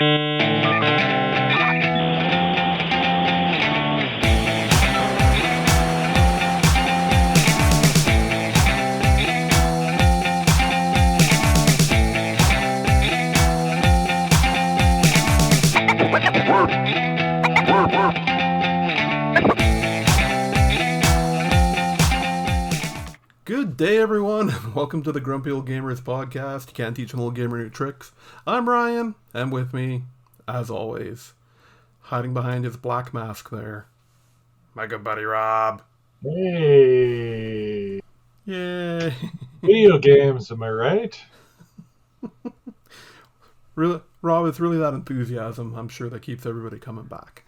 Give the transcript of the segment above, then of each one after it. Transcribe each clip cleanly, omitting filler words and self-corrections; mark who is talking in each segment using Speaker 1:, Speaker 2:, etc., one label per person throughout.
Speaker 1: Good day, everyone. Welcome to the Grumpy Old Gamers podcast. You can't teach an old gamer new tricks. I'm Ryan, and with me, as always, hiding behind his black mask there, my good buddy Rob.
Speaker 2: Hey!
Speaker 1: Yay!
Speaker 2: Video games, am I right?
Speaker 1: Really, Rob, it's really that enthusiasm, I'm sure, that keeps everybody coming back.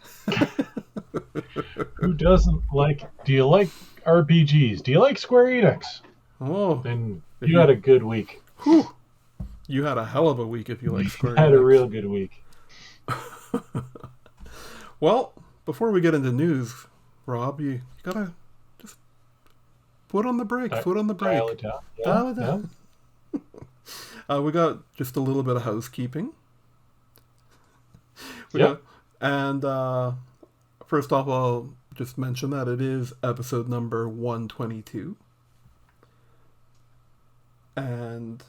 Speaker 2: Who doesn't like... Do you like RPGs? Do you like Square Enix?
Speaker 1: Oh,
Speaker 2: Then you had a good week.
Speaker 1: Whew. You had a hell of a week if you like Square Enix.
Speaker 2: You had a real good week.
Speaker 1: Well, before we get into news, Rob, you gotta just foot on the brake. Foot on the brake.
Speaker 2: Dial it down. Yeah,
Speaker 1: Dial it down. Yeah. We got just a little bit of housekeeping. And first off, I'll just mention that it is episode number 122. And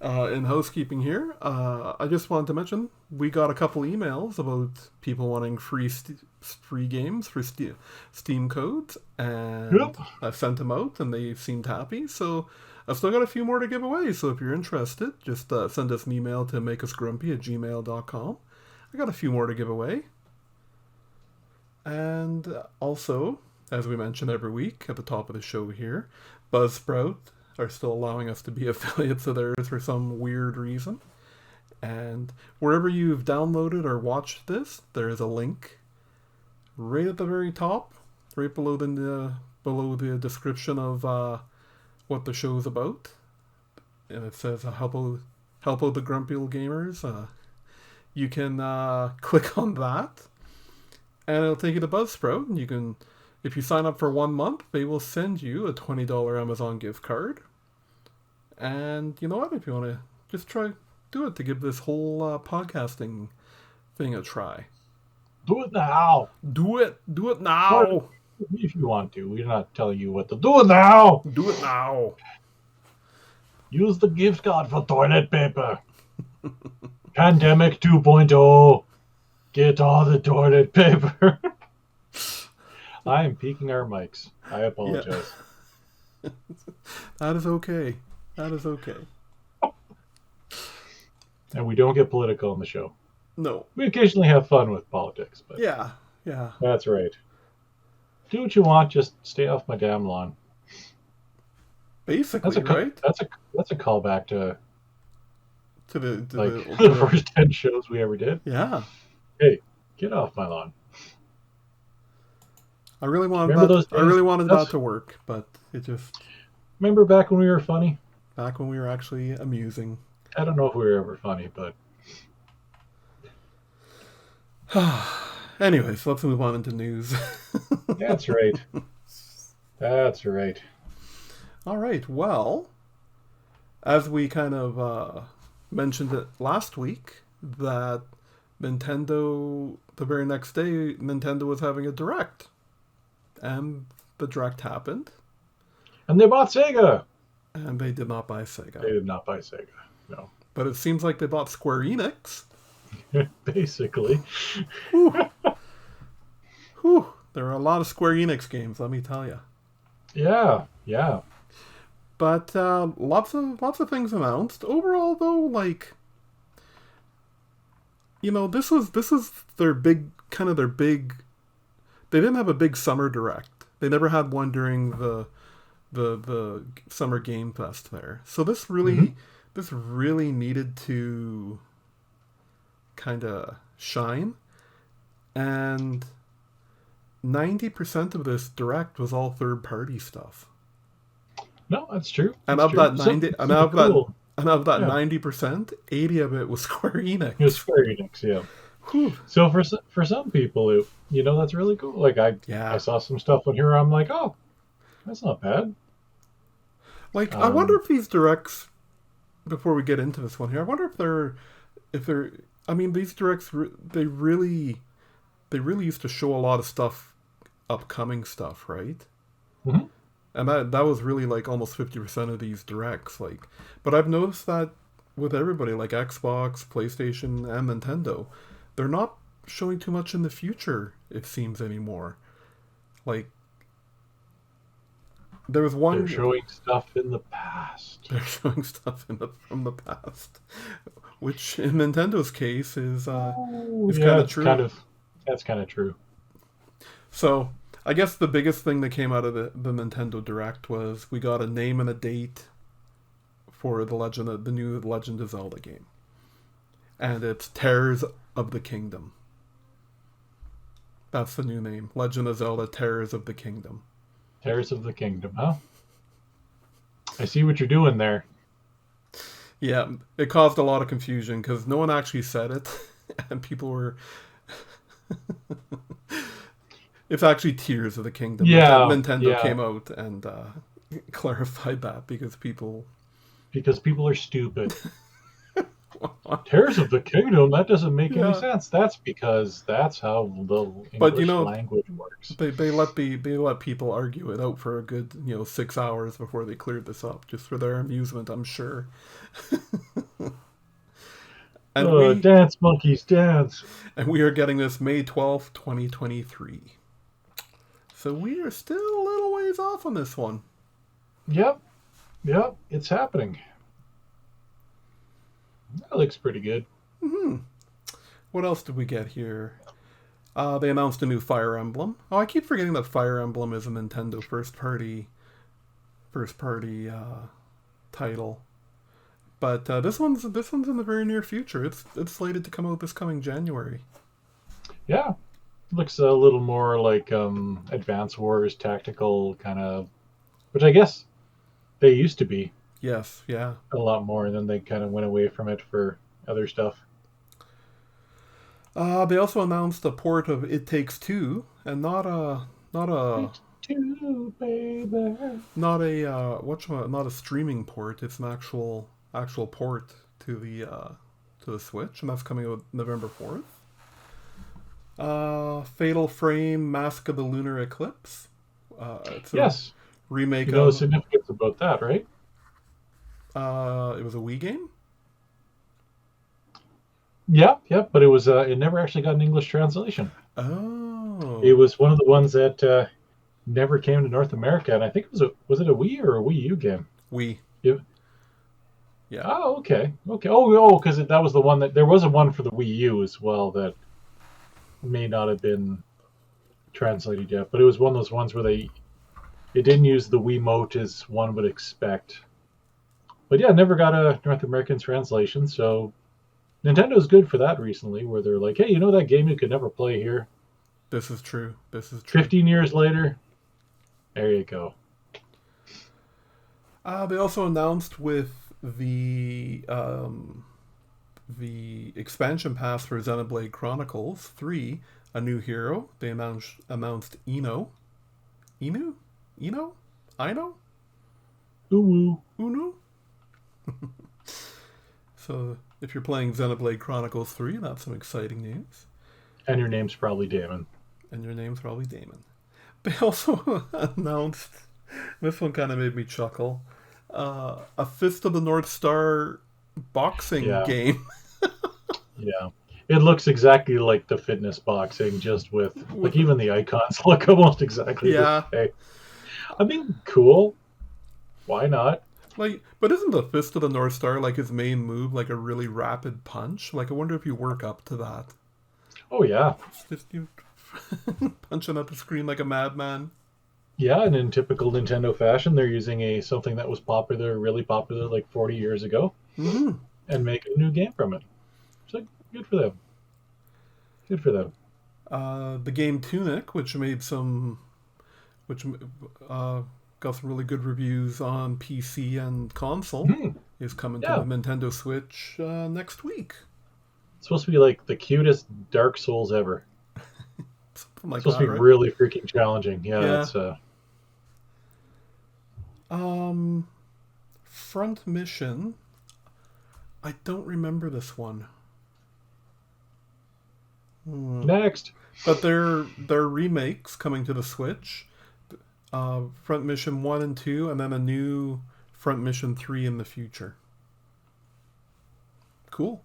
Speaker 1: in housekeeping here, I just wanted to mention we got a couple emails about people wanting free games for Steam codes, and I sent them out and they seemed happy, so I've still got a few more to give away, so if you're interested, just send us an email to makeusgrumpy@gmail.com. I got a few more to give away. And also, as we mention every week at the top of the show here, Buzzsprout are still allowing us to be affiliates of theirs for some weird reason. And wherever you've downloaded or watched this, there is a link right at the very top, right below the description of what the show is about. And it says help out the Grumpy Old Gamers. You can click on that, and it'll take you to Buzzsprout, and you can, if you sign up for 1 month, they will send you a $20 Amazon gift card. And you know what? If you want to just do it to give this whole podcasting thing a try.
Speaker 2: Do it now.
Speaker 1: Do it now.
Speaker 2: If you want to. We're not telling you what to do now.
Speaker 1: Do it now.
Speaker 2: Use the gift card for toilet paper. Pandemic 2.0. Get all the toilet paper. I am peeking our mics. I apologize.
Speaker 1: Yeah. That is okay.
Speaker 2: And we don't get political on the show.
Speaker 1: No.
Speaker 2: We occasionally have fun with politics, but
Speaker 1: Yeah.
Speaker 2: That's right. Do what you want, just stay off my damn lawn.
Speaker 1: Basically, right?
Speaker 2: That's a callback to
Speaker 1: the
Speaker 2: first 10 shows we ever did.
Speaker 1: Yeah.
Speaker 2: Hey, get off my lawn.
Speaker 1: I really wanted that to work, but it just...
Speaker 2: Remember back when we were funny?
Speaker 1: Back when we were actually amusing.
Speaker 2: I don't know if we were ever funny, but...
Speaker 1: Anyways, let's move on into news.
Speaker 2: That's right.
Speaker 1: All right, well, as we kind of mentioned it last week, that Nintendo, the very next day, Nintendo was having a Direct. And the Direct happened.
Speaker 2: And they bought Sega!
Speaker 1: And they did not buy Sega.
Speaker 2: They did not buy Sega, no.
Speaker 1: But it seems like they bought Square Enix.
Speaker 2: Basically.
Speaker 1: Whew. There are a lot of Square Enix games, let me tell you.
Speaker 2: Yeah.
Speaker 1: But lots of things announced. Overall, though, this was their big. They didn't have a big summer direct. They never had one during the Summer Game Fest there. So this really needed to kind of shine, and 90% of this direct was all third-party stuff.
Speaker 2: No, that's true.
Speaker 1: And of that 90%, 80 of it was Square Enix.
Speaker 2: It was Square Enix, yeah.
Speaker 1: Whew.
Speaker 2: So for some people, that's really cool. Like I saw some stuff on here. I'm like, oh, that's not bad.
Speaker 1: Like I wonder if these directs, before we get into this one here, I wonder if they're I mean, these directs, they really used to show a lot of stuff, upcoming stuff, right?
Speaker 2: Hmm.
Speaker 1: And that was really like almost 50% of these directs. Like, but I've noticed that with everybody, like Xbox, PlayStation, and Nintendo, they're not showing too much in the future, it seems, anymore. Like, there was
Speaker 2: They're
Speaker 1: one.
Speaker 2: showing stuff in the past.
Speaker 1: They're showing stuff from the past, which in Nintendo's case
Speaker 2: Oh,
Speaker 1: is kind
Speaker 2: yeah,
Speaker 1: of true.
Speaker 2: that's kind of true.
Speaker 1: So I guess the biggest thing that came out of the Nintendo Direct was we got a name and a date for the new Legend of Zelda game, and it's Tears of the Kingdom. That's the new name, Legend of Zelda: Tears of the Kingdom.
Speaker 2: Tears of the Kingdom, huh? I see what you're doing there.
Speaker 1: Yeah, it caused a lot of confusion because no one actually said it, and people were. It's actually Tears of the Kingdom.
Speaker 2: Yeah,
Speaker 1: Nintendo
Speaker 2: yeah,
Speaker 1: came out and clarified that because people.
Speaker 2: because people are stupid. Tears of the Kingdom? That doesn't make any
Speaker 1: Yeah,
Speaker 2: sense. That's because that's how the
Speaker 1: but
Speaker 2: English language works.
Speaker 1: they let people argue it out for a good 6 hours before they cleared this up, just for their amusement, I'm sure. and we
Speaker 2: Dance monkeys, dance.
Speaker 1: and we are getting this May 12th, 2023. So we are still a little ways off on this one.
Speaker 2: Yep, yep, it's happening. That looks pretty good.
Speaker 1: Hmm. What else did we get here? They announced a new Fire Emblem. Oh, I keep forgetting that Fire Emblem is a Nintendo first party title. But this one's in the very near future. It's slated to come out this coming January.
Speaker 2: Yeah, looks a little more like Advance Wars tactical kind of, which I guess they used to be
Speaker 1: Yes, yeah.
Speaker 2: a lot more, and then they kind of went away from it for other stuff.
Speaker 1: They also announced a port of It Takes Two, and not a
Speaker 2: Takes two, baby.
Speaker 1: not a streaming port. It's an actual port to the Switch, and that's coming out November 4th. Fatal Frame: Mask of the Lunar Eclipse. It's a
Speaker 2: Yes,
Speaker 1: remake
Speaker 2: you know the
Speaker 1: of.
Speaker 2: significance about that, right?
Speaker 1: It was a Wii game.
Speaker 2: Yeah, yeah, but it never actually got an English translation. It
Speaker 1: Oh,
Speaker 2: was one of the ones that never came to North America, and I think was it a Wii or a Wii U game?
Speaker 1: Wii.
Speaker 2: It,
Speaker 1: Yeah.
Speaker 2: oh, okay, okay. Oh, because that was the one that there was a one for the Wii U as well that may not have been translated yet, but it was one of those ones where it didn't use the Wiimote as one would expect. But yeah, never got a North American translation, so Nintendo's good for that recently, where they're like, hey, you know that game you could never play here?
Speaker 1: This is true. This is true.
Speaker 2: 15 years later, there you go.
Speaker 1: They also announced with the expansion pass for Xenoblade Chronicles 3 a new hero. They announced Ino. Inu? Ino? Ino?
Speaker 2: Ooh,
Speaker 1: Unu? So if you're playing Xenoblade Chronicles 3, that's some exciting news.
Speaker 2: and your name's probably Damon.
Speaker 1: And your name's probably Damon. They also announced, this one kind of made me chuckle, a Fist of the North Star boxing
Speaker 2: Yeah,
Speaker 1: game.
Speaker 2: yeah. It looks exactly like the fitness boxing, just with like
Speaker 1: with
Speaker 2: even the icons look almost exactly the
Speaker 1: Yeah,
Speaker 2: same. I mean, cool. Why not?
Speaker 1: like, but isn't the Fist of the North Star like his main move like a really rapid punch? Like, I wonder if you work up to that.
Speaker 2: Oh yeah,
Speaker 1: It's just you punching at the screen like a madman.
Speaker 2: yeah. And in typical Nintendo fashion, they're using a something that was popular, really popular, like 40 years ago,
Speaker 1: Mm-hmm.
Speaker 2: and making a new game from it. It's like good for them. Good for them.
Speaker 1: The game Tunic, which got some really good reviews on PC and console,
Speaker 2: Hmm.
Speaker 1: is coming to the
Speaker 2: Yeah,
Speaker 1: Nintendo Switch next week.
Speaker 2: it's supposed to be like the cutest Dark Souls ever.
Speaker 1: Something
Speaker 2: It's
Speaker 1: like
Speaker 2: supposed
Speaker 1: that,
Speaker 2: to be
Speaker 1: right?
Speaker 2: really freaking challenging. Yeah,
Speaker 1: Yeah.
Speaker 2: it's
Speaker 1: Um, Front Mission. I don't remember this one.
Speaker 2: Next.
Speaker 1: But they're remakes coming to the Switch. Front Mission 1 and 2, and then a new Front Mission 3 in the future. Cool.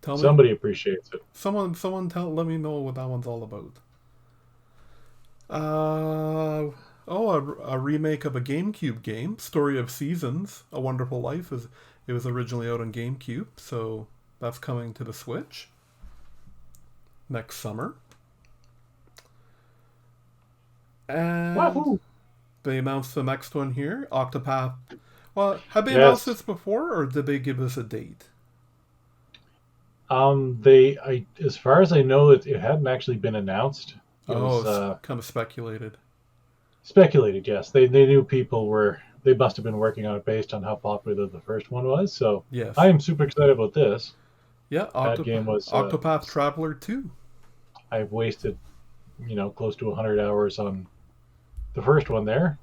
Speaker 2: Somebody appreciates it.
Speaker 1: Someone let me know what that one's all about. A remake of a GameCube game, Story of Seasons, A Wonderful Life. It was originally out on GameCube, so that's coming to the Switch next summer. And
Speaker 2: Wahoo!
Speaker 1: they announced the next one here, Octopath. Well, had they announced this before, or did they give us a date?
Speaker 2: As far as I know, it hadn't actually been announced. It was
Speaker 1: kind of speculated.
Speaker 2: Speculated, yes. They knew they must have been working on it based on how popular the first one was. So
Speaker 1: yes,
Speaker 2: I am super excited about this.
Speaker 1: Yeah,
Speaker 2: that game was
Speaker 1: Octopath Traveler 2.
Speaker 2: I've wasted, close to 100 hours on the first one there.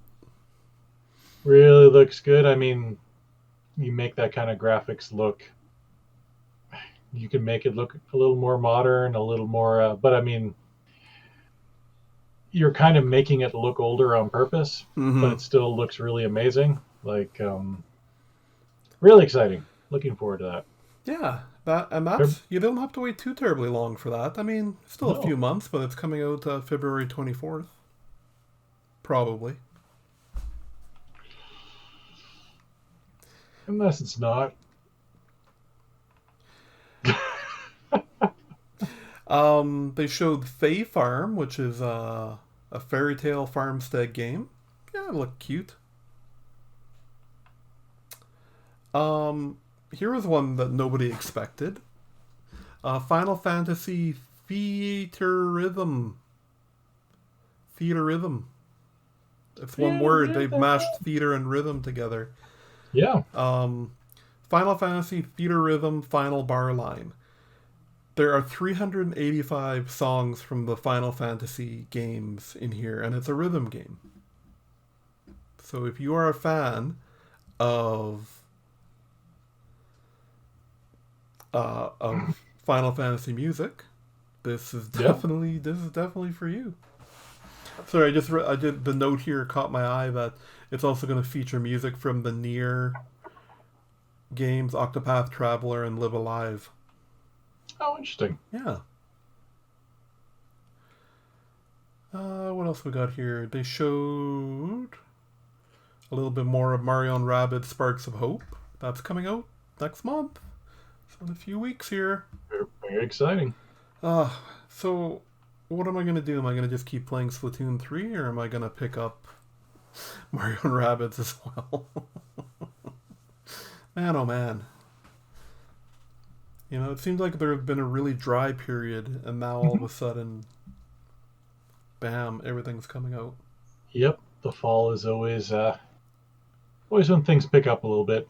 Speaker 2: Really looks good. I mean, you make that kind of graphics look. You can make it look a little more modern, a little more. But I mean, you're kind of making it look older on purpose, but it still looks really amazing. Like, really exciting. Looking forward to that.
Speaker 1: Yeah, that's you don't have to wait too terribly long for that. I mean, still a few months, but it's coming out February 24th, probably.
Speaker 2: Unless it's not.
Speaker 1: They showed Fae Farm, which is a fairy tale farmstead game. Yeah, it looked cute. Here was one that nobody expected. Final Fantasy Theatrhythm. Theatrhythm. It's one word. They've mashed theater and rhythm together.
Speaker 2: Yeah.
Speaker 1: Final Fantasy Theatrhythm Final Bar Line. There are 385 songs from the Final Fantasy games in here, and it's a rhythm game. So if you are a fan of Final Fantasy music, this is definitely for you. Sorry, I did the note here caught my eye that it's also going to feature music from the Nier games, Octopath Traveler, and Live Alive.
Speaker 2: Oh, interesting.
Speaker 1: Yeah. What else we got here? They showed a little bit more of Mario and Rabbids Sparks of Hope. That's coming out next month. So in a few weeks here.
Speaker 2: Very exciting.
Speaker 1: So what am I going to do? Am I going to just keep playing Splatoon 3, or am I going to pick up Mario and Rabbids as well? Man, oh man. It seems like there have been a really dry period, and now all of a sudden, bam, everything's coming out.
Speaker 2: Yep, the fall is always when things pick up a little bit.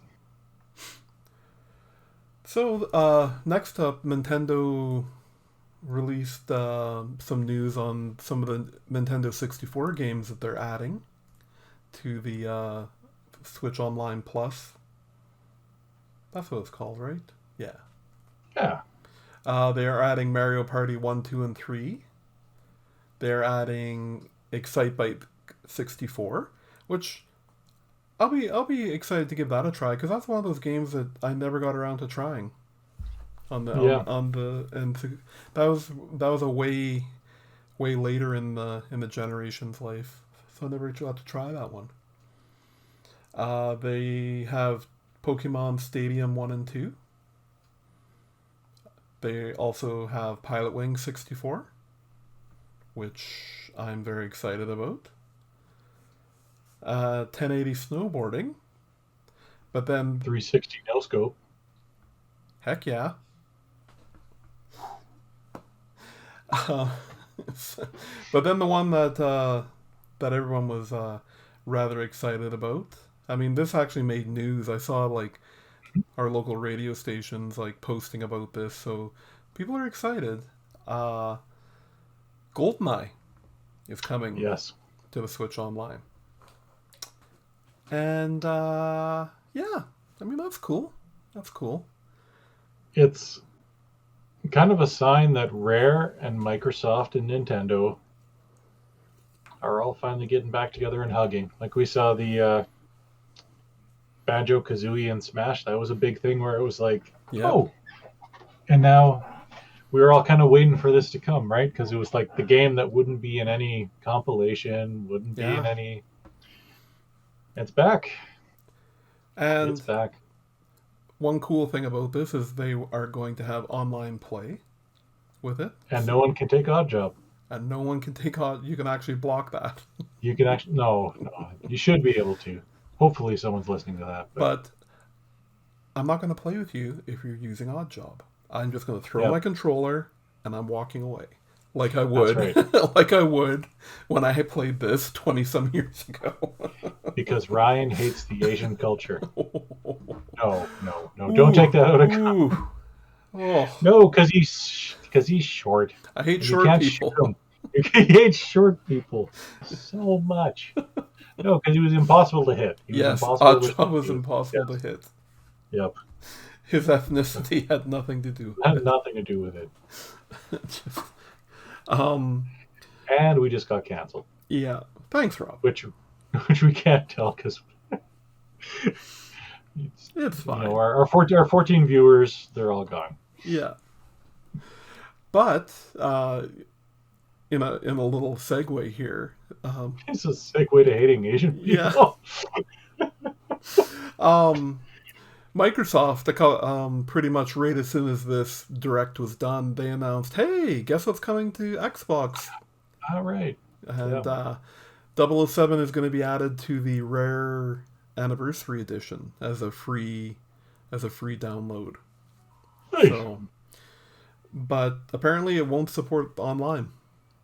Speaker 1: So, next up, Nintendo released some news on some of the Nintendo 64 games that they're adding to the Switch Online Plus. That's what it's called, right? Yeah.
Speaker 2: Yeah.
Speaker 1: They are adding Mario Party 1, 2, and 3. They're adding Excitebike 64, which I'll be excited to give that a try, because that's one of those games that I never got around to trying. And that was a way later in the generation's life, so I never got to try that one. They have Pokemon Stadium 1 and 2. They also have Pilot Wing 64, which I'm very excited about. 1080 snowboarding, but then
Speaker 2: 360 no scope.
Speaker 1: Heck yeah. But then the one that everyone was rather excited about. I mean, this actually made news. I saw our local radio stations posting about this, so people are excited. GoldenEye is coming to the Switch Online. And yeah, I mean, that's cool. That's cool.
Speaker 2: It's kind of a sign that Rare and Microsoft and Nintendo are all finally getting back together and hugging. Like we saw the Banjo Kazooie and Smash. That was a big thing where it was like,
Speaker 1: Yeah.
Speaker 2: oh, and now we were all kind of waiting for this to come, right? Because it was like the game that wouldn't be in any compilation, wouldn't be in
Speaker 1: Yeah.
Speaker 2: any. It's back. It's
Speaker 1: And
Speaker 2: back.
Speaker 1: one cool thing about this is they are going to have online play with it.
Speaker 2: And no one can take Odd Job.
Speaker 1: And no one can take on, you can actually block that.
Speaker 2: You can actually, no, you should be able to. Hopefully someone's listening to that.
Speaker 1: But I'm not going to play with you if you're using Odd Job. I'm just going to throw
Speaker 2: Yep.
Speaker 1: my controller and I'm walking away. Like I would.
Speaker 2: That's
Speaker 1: Like I would when I played this 20 some years ago.
Speaker 2: Because Ryan hates the Asian culture. No. Don't take that out of context.
Speaker 1: Ooh. Oh,
Speaker 2: No, because he's short.
Speaker 1: I hate
Speaker 2: And
Speaker 1: short
Speaker 2: you can't
Speaker 1: people.
Speaker 2: shoot him. He hates short people so much. No, because he was impossible to hit. He was
Speaker 1: Yes,
Speaker 2: impossible
Speaker 1: Odd
Speaker 2: to
Speaker 1: Job was
Speaker 2: shoot.
Speaker 1: impossible
Speaker 2: Yes.
Speaker 1: to hit.
Speaker 2: Yep.
Speaker 1: His ethnicity had nothing to do with
Speaker 2: Had
Speaker 1: it.
Speaker 2: nothing to do with it.
Speaker 1: Just, um,
Speaker 2: And we just got canceled,
Speaker 1: yeah. Thanks, Rob.
Speaker 2: which we can't tell because
Speaker 1: It's fine.
Speaker 2: our 14 viewers, they're all gone.
Speaker 1: Yeah. But in a little segue here,
Speaker 2: It's a segue to hating Asian
Speaker 1: Yeah.
Speaker 2: people.
Speaker 1: Microsoft, pretty much right as soon as this direct was done, they announced, "Hey, guess what's coming to Xbox?"
Speaker 2: All right.
Speaker 1: And 007 is going to be added to the Rare Anniversary Edition as a free download. So, but apparently it won't support online.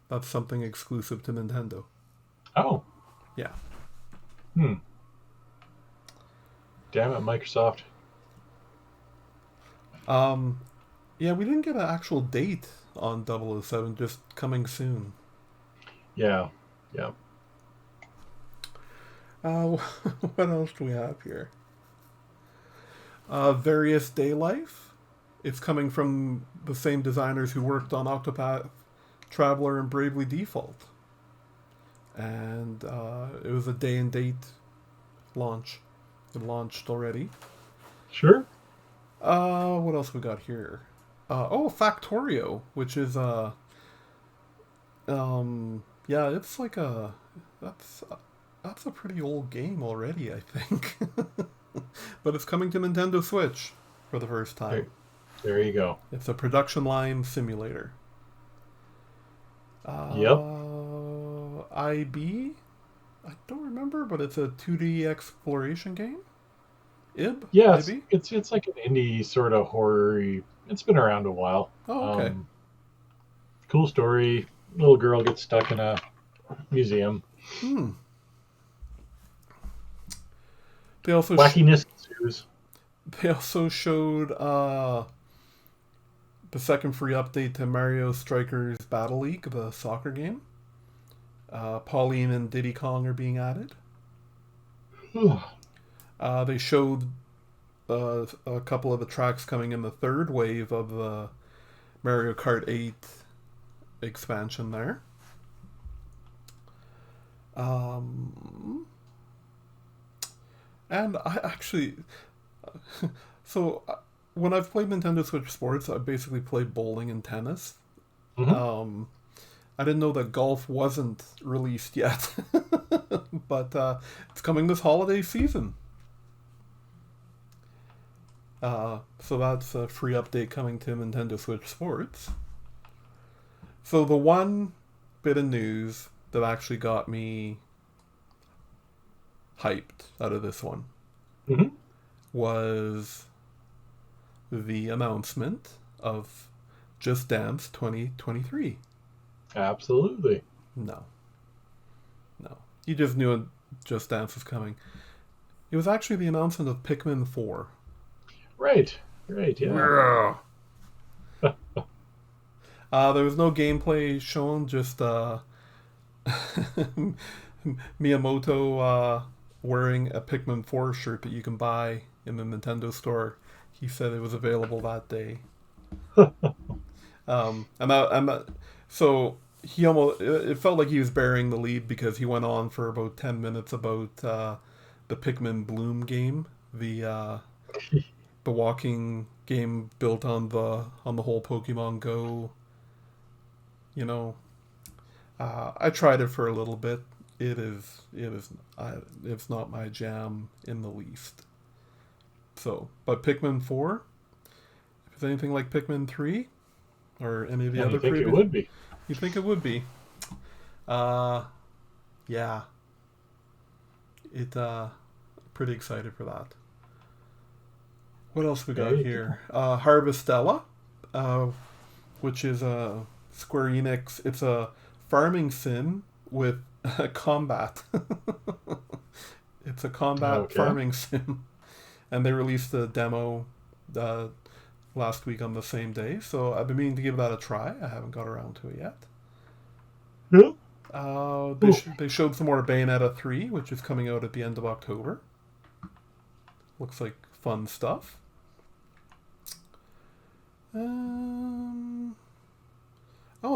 Speaker 1: That's something exclusive to Nintendo.
Speaker 2: Oh.
Speaker 1: Yeah.
Speaker 2: Damn it, Microsoft.
Speaker 1: Yeah, we didn't get an actual date on 007, just coming soon.
Speaker 2: Yeah.
Speaker 1: What else do we have here? Various Day Life. It's coming from the same designers who worked on Octopath Traveler and Bravely Default. And it was a day and date launch. It launched already.
Speaker 2: Sure.
Speaker 1: What else we got here? Factorio, which is yeah, it's like that's a pretty old game already, I think. But it's coming to Nintendo Switch for the first time.
Speaker 2: There you go.
Speaker 1: It's a production line simulator.
Speaker 2: Yep.
Speaker 1: IB? I don't remember, but it's a 2D exploration game. IB?
Speaker 2: Yeah,
Speaker 1: IB?
Speaker 2: it's like an indie sort of horror. It's been around a while.
Speaker 1: Oh, okay.
Speaker 2: Cool story. Little girl gets stuck in a museum.
Speaker 1: They also
Speaker 2: Wackiness ensues.
Speaker 1: They also showed the second free update to Mario Strikers Battle League, the soccer game. Pauline and Diddy Kong are being added. They showed a couple of the tracks coming in the third wave of the Mario Kart 8 expansion there. And I actually... So, when I've played Nintendo Switch Sports, I basically played bowling and tennis.
Speaker 2: Mm-hmm.
Speaker 1: I didn't know that golf wasn't released yet. But it's coming this holiday season. So that's a free update coming to Nintendo Switch Sports. So the one bit of news that actually got me hyped out of this one was the announcement of Just Dance 2023.
Speaker 2: Absolutely.
Speaker 1: No. You just knew Just Dance was coming. It was actually the announcement of Pikmin 4.
Speaker 2: Right, yeah.
Speaker 1: There was no gameplay shown, just Miyamoto wearing a Pikmin 4 shirt that you can buy in the Nintendo store. He said it was available that day. So he almost, it felt like he was burying the lead because he went on for about 10 minutes about the Pikmin Bloom game, the walking game built on the whole Pokemon Go. You know, I tried it for a little bit. It's not my jam in the least. So, but Pikmin 4, if it's anything like Pikmin 3 or any of the other
Speaker 2: You think
Speaker 1: previous,
Speaker 2: it would be?
Speaker 1: you think it would be? Yeah. Pretty excited for that. What else we got here? Harvestella, which is a Square Enix. It's a farming sim with combat. It's a combat farming sim, and they released a demo last week on the same day. So I've been meaning to give that a try. I haven't got around to it yet.
Speaker 2: Yeah.
Speaker 1: They showed some more Bayonetta 3, which is coming out at the end of October. Looks like fun stuff.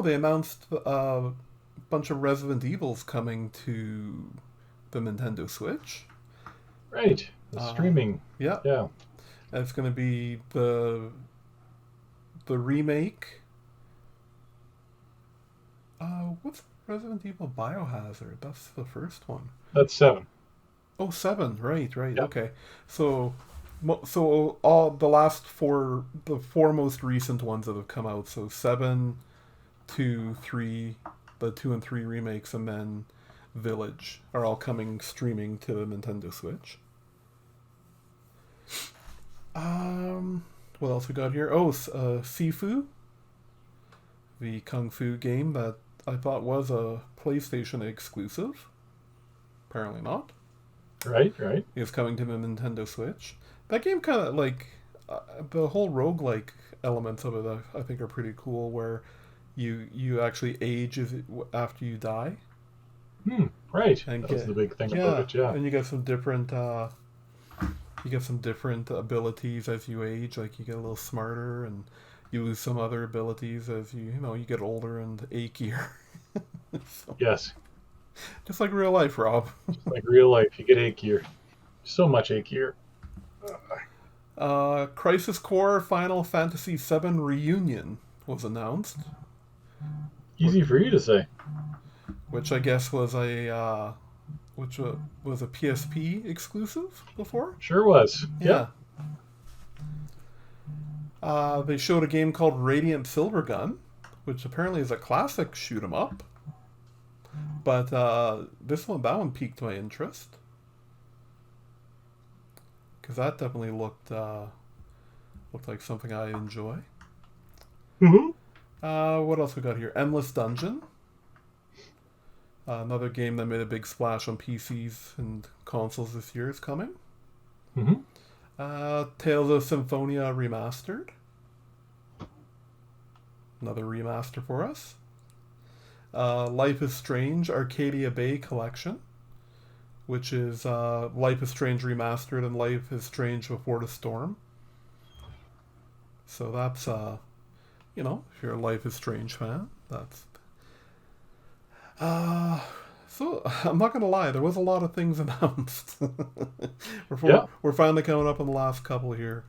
Speaker 1: They announced a bunch of Resident Evils coming to the Nintendo Switch.
Speaker 2: Right. The streaming.
Speaker 1: Yeah.
Speaker 2: Yeah.
Speaker 1: It's going to be the remake. What's Resident Evil Biohazard? That's the first one.
Speaker 2: That's 7.
Speaker 1: Oh, 7. Right.
Speaker 2: Yep.
Speaker 1: Okay. So all the four most recent ones that have come out. So 7, 2, 3, the 2 and 3 remakes, and then Village are all coming streaming to the Nintendo Switch. What else we got here? Sifu, the Kung Fu game that I thought was a PlayStation exclusive. Apparently not.
Speaker 2: Right.
Speaker 1: Is coming to the Nintendo Switch. That game kind of the whole roguelike elements of it, I think, are pretty cool. Where you actually age after you die.
Speaker 2: Right. And that's the big thing about it. Yeah.
Speaker 1: And you get some different abilities as you age. Like you get a little smarter, and you lose some other abilities as you get older and achier. So,
Speaker 2: yes.
Speaker 1: Just like real life, Rob.
Speaker 2: Just like real life, you get achier. So much achier.
Speaker 1: Crisis Core Final Fantasy VII Reunion was announced.
Speaker 2: Easy for you to say.
Speaker 1: Which I guess was a PSP exclusive before.
Speaker 2: Sure was.
Speaker 1: Yeah. They showed a game called Radiant Silvergun, which apparently is a classic shoot 'em up. But that one piqued my interest, because that definitely looked like something I enjoy. What else we got here? Endless Dungeon, another game that made a big splash on PCs and consoles this year, is coming. Tales of Symphonia Remastered, another remaster for us. Life is Strange Arcadia Bay Collection, which is Life is Strange Remastered and Life is Strange Before the Storm. So that's, if you're a Life is Strange fan, that's... So, I'm not going to lie, there was a lot of things announced. We're finally coming up on the last couple here.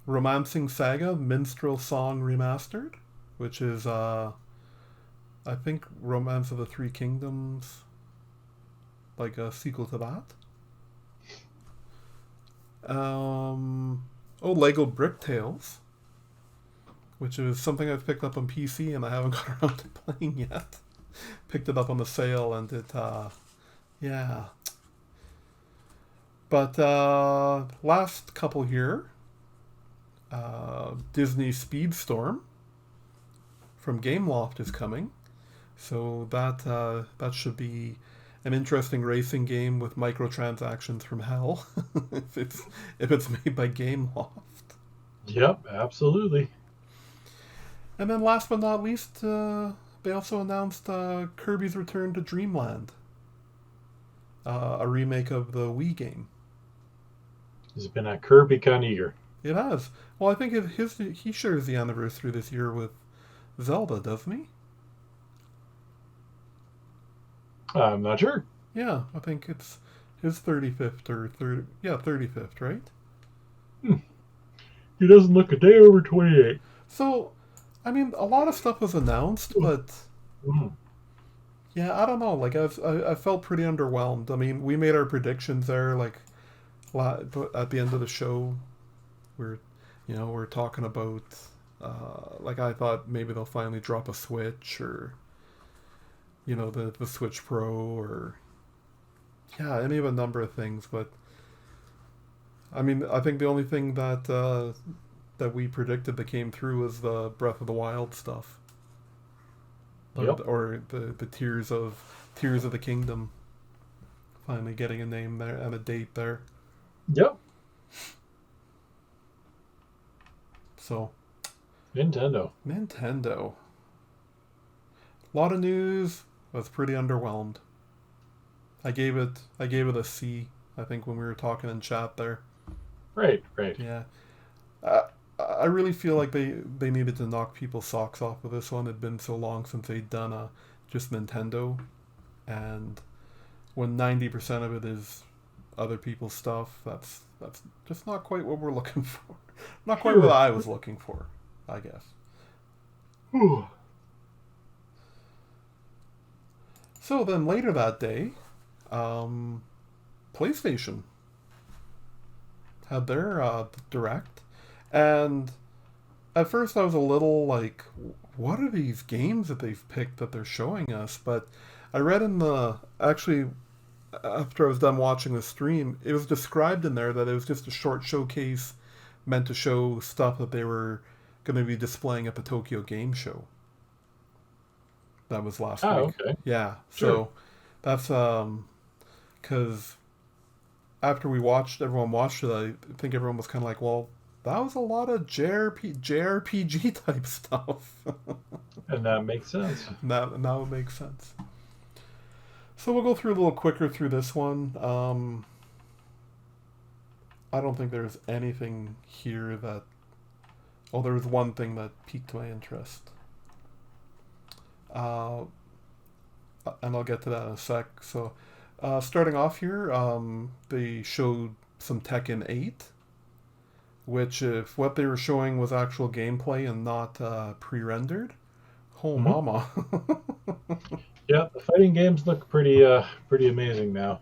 Speaker 1: Romancing Saga Minstrel Song Remastered, which is, I think, Romance of the Three Kingdoms, like a sequel to that. Lego Brick Tales, which is something I've picked up on PC and I haven't got around to playing yet. Picked it up on the sale and it, yeah. But last couple here, Disney Speedstorm from Gameloft is coming, so that should be an interesting racing game with microtransactions from hell. if it's made by Gameloft.
Speaker 2: Yep, absolutely.
Speaker 1: And then last but not least, they also announced Kirby's Return to Dreamland, a remake of the Wii game.
Speaker 2: He's been a Kirby kind of eager.
Speaker 1: It has. Well, I think he shares the anniversary this year with Zelda, doesn't he?
Speaker 2: I'm not sure.
Speaker 1: Yeah, I think it's his 35th or 30. Yeah, 35th, right?
Speaker 2: Hmm. He doesn't look a day over 28.
Speaker 1: So, I mean, a lot of stuff was announced, but
Speaker 2: Mm.
Speaker 1: yeah, I don't know. Like, I felt pretty underwhelmed. I mean, we made our predictions there, like at the end of the show. We're, we're talking about, like, I thought maybe they'll finally drop a Switch or, the Switch Pro or, yeah, any of a number of things. But I mean, I think the only thing that we predicted that came through was the Breath of the Wild stuff,
Speaker 2: Yep.
Speaker 1: or the Tears of the Kingdom finally getting a name there and a date there.
Speaker 2: Yep.
Speaker 1: So
Speaker 2: Nintendo.
Speaker 1: A lot of news. I was pretty underwhelmed. I gave it a C. I think when we were talking in chat there.
Speaker 2: Right.
Speaker 1: Yeah. I really feel like they needed to knock people's socks off with this one. It'd been so long since they'd done just Nintendo, and when 90% of it is other people's stuff, that's just not quite what we're looking for. Not quite what I was looking for, I guess.
Speaker 2: Whew.
Speaker 1: So then later that day, PlayStation had their direct, and at first I was a little like, what are these games that they've picked that they're showing us? But I read actually, after I was done watching the stream, it was described in there that it was just a short showcase meant to show stuff that they were going to be displaying at the Tokyo Game Show. That was last week.
Speaker 2: Okay.
Speaker 1: Yeah.
Speaker 2: Sure.
Speaker 1: So that's because after everyone watched it, I think everyone was kind of like, well, that was a lot of JRPG type stuff.
Speaker 2: And that makes sense.
Speaker 1: Now it makes sense. So we'll go through a little quicker through this one. I don't think there's anything here that... Oh, there was one thing that piqued my interest. And I'll get to that in a sec. So, starting off here, they showed some Tekken 8, which, if what they were showing was actual gameplay and not pre-rendered, oh mama.
Speaker 2: Yeah, the fighting games look pretty amazing now.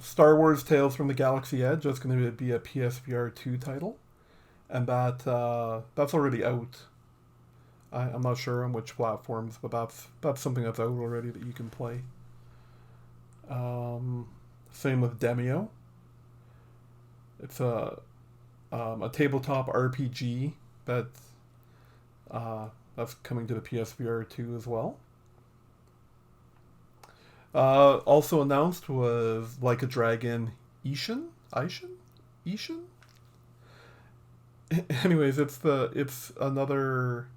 Speaker 1: Star Wars Tales from the Galaxy Edge, that's going to be a PSVR 2 title, and that's already out. I'm not sure on which platforms, but that's something that's out already that you can play. Same with Demio. It's a tabletop RPG that's coming to the PSVR 2 as well. Also announced was Like a Dragon Ishin? Anyways, it's another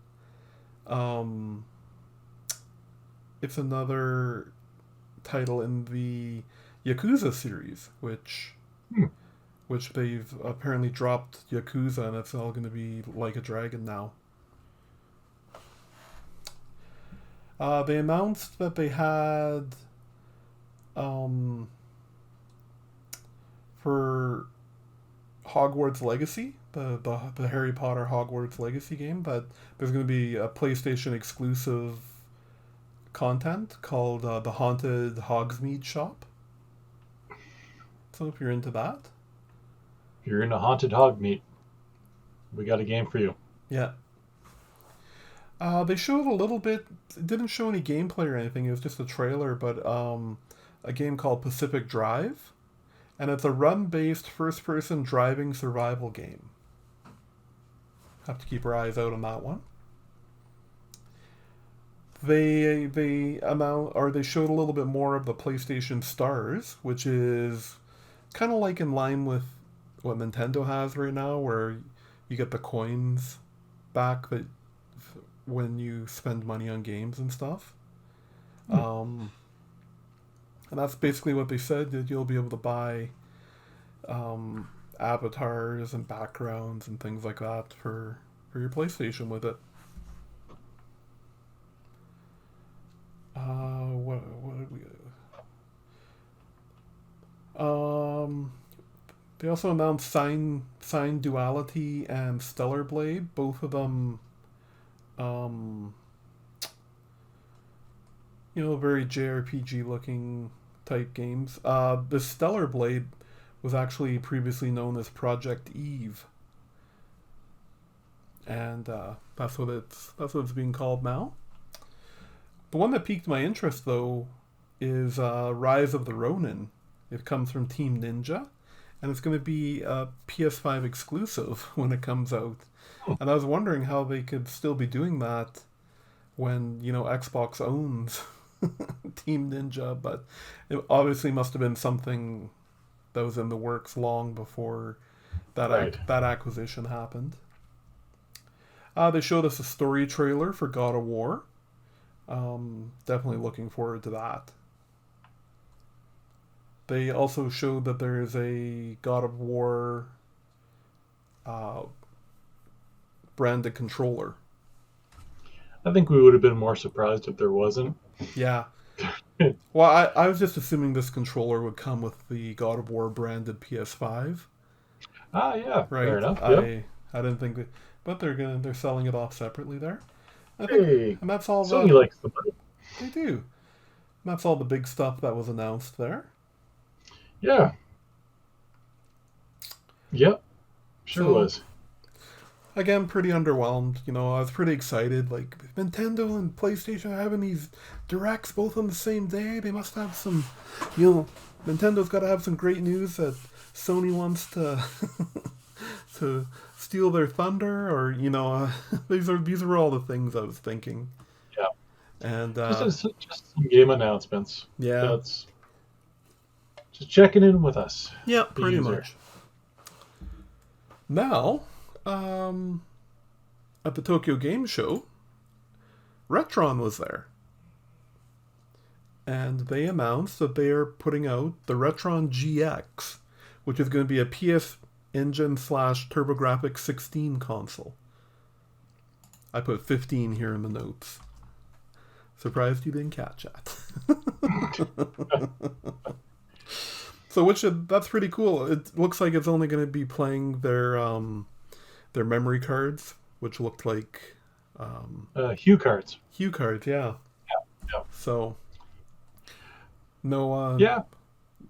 Speaker 1: title in the Yakuza series, which they've apparently dropped Yakuza, and it's all going to be Like a Dragon now. They announced that they had for Hogwarts Legacy, the Harry Potter Hogwarts Legacy game, that there's going to be a PlayStation exclusive content called the Haunted Hogsmeade Shop. So if you're into that,
Speaker 2: If you're into Haunted Hogmeat, we got a game for you.
Speaker 1: yeah. They showed a little bit. It didn't show any gameplay or anything. It was just a trailer, but a game called Pacific Drive, and it's a run-based first-person driving survival game. Have to keep our eyes out on that one. They showed a little bit more of the PlayStation Stars, which is kind of like in line with what Nintendo has right now, where you get the coins back that when you spend money on games and stuff. And that's basically what they said, that you'll be able to buy avatars and backgrounds and things like that for your PlayStation with it. What did we They also announced Sign Duality and Stellar Blade, both of them very JRPG looking type games. The Stellar Blade was actually previously known as Project Eve, and that's what it's being called now. The one that piqued my interest, though, is Rise of the Ronin. It comes from Team Ninja, and it's going to be a PS5 exclusive when it comes out. And I was wondering how they could still be doing that when, Xbox owns Team Ninja, but it obviously must have been something that was in the works long before that that acquisition happened. They showed us a story trailer for God of War. Definitely looking forward to that. They also showed that there is a God of War branded controller.
Speaker 2: I think we would have been more surprised if there wasn't.
Speaker 1: Yeah. Well, I was just assuming this controller would come with the God of War branded PS5.
Speaker 2: Yeah,
Speaker 1: right.
Speaker 2: Fair enough.
Speaker 1: I didn't think that, but they're selling it off separately there. I think,
Speaker 2: hey,
Speaker 1: and that's all.
Speaker 2: Sony likes the money.
Speaker 1: They do. And that's all the big stuff that was announced there.
Speaker 2: Yeah. Yep. Sure was.
Speaker 1: Again, pretty underwhelmed. I was pretty excited. Like, Nintendo and PlayStation are having these directs both on the same day. They must have some, Nintendo's got to have some great news that Sony wants to to steal their thunder, or these are all the things I was thinking.
Speaker 2: Yeah.
Speaker 1: And
Speaker 2: just some game announcements.
Speaker 1: Yeah.
Speaker 2: That's just checking in with us.
Speaker 1: Yeah, pretty much. Now, at the Tokyo Game Show, Retron was there. And they announced that they are putting out the Retron GX, which is going to be a PS Engine / TurboGrafx 16 console. I put 15 here in the notes. Surprised you didn't catch that. So that's pretty cool. It looks like it's only going to be playing their memory cards, which looked like
Speaker 2: Hue cards.
Speaker 1: Hue cards, yeah.
Speaker 2: Yeah.
Speaker 1: So no.
Speaker 2: Yeah.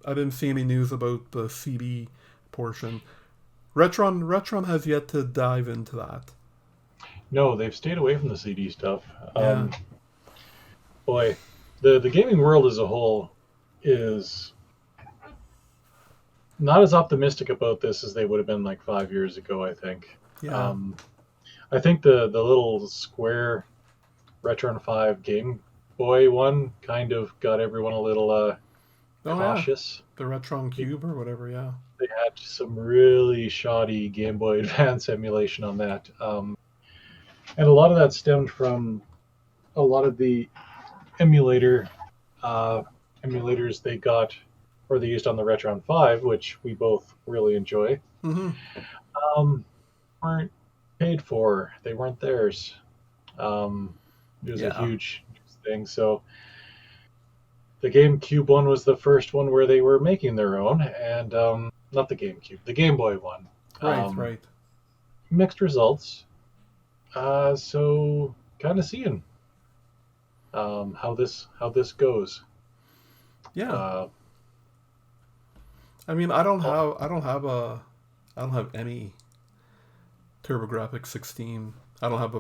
Speaker 1: I didn't see any news about the CD portion. Retron has yet to dive into that.
Speaker 2: No, they've stayed away from the CD stuff.
Speaker 1: Yeah.
Speaker 2: Boy, the gaming world as a whole is not as optimistic about this as they would have been like 5 years ago, I think.
Speaker 1: Yeah.
Speaker 2: I think the little square Retron 5 Game Boy one kind of got everyone a little cautious.
Speaker 1: Yeah. The Retron Cube or whatever, yeah.
Speaker 2: They had some really shoddy Game Boy Advance emulation on that. And a lot of that stemmed from a lot of the emulators they got or they used on the Retron 5, which we both really enjoy, weren't paid for. They weren't theirs. It was a huge thing. So the GameCube one was the first one where they were making their own, and not the GameCube, the Game Boy one.
Speaker 1: Right.
Speaker 2: Mixed results. So kind of seeing how this goes.
Speaker 1: Yeah. I mean, I don't have any TurboGrafx 16. I don't have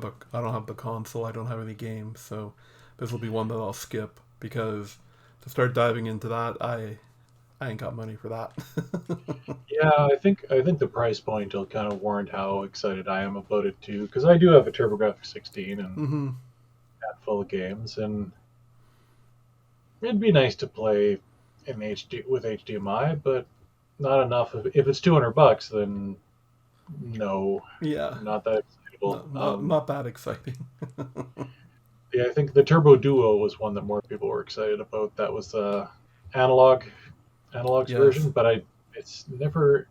Speaker 1: the console. I don't have any games, so this will be one that I'll skip because to start diving into that, I ain't got money for that.
Speaker 2: Yeah, I think the price point will kind of warrant how excited I am about it too, because I do have a TurboGrafx 16 and full of games, and it'd be nice to play in HD with HDMI, but not enough. If it's $200, then no.
Speaker 1: Yeah.
Speaker 2: Not that excitable.
Speaker 1: Not that exciting.
Speaker 2: Yeah, I think the Turbo Duo was one that more people were excited about. That was the analog's version, but it's never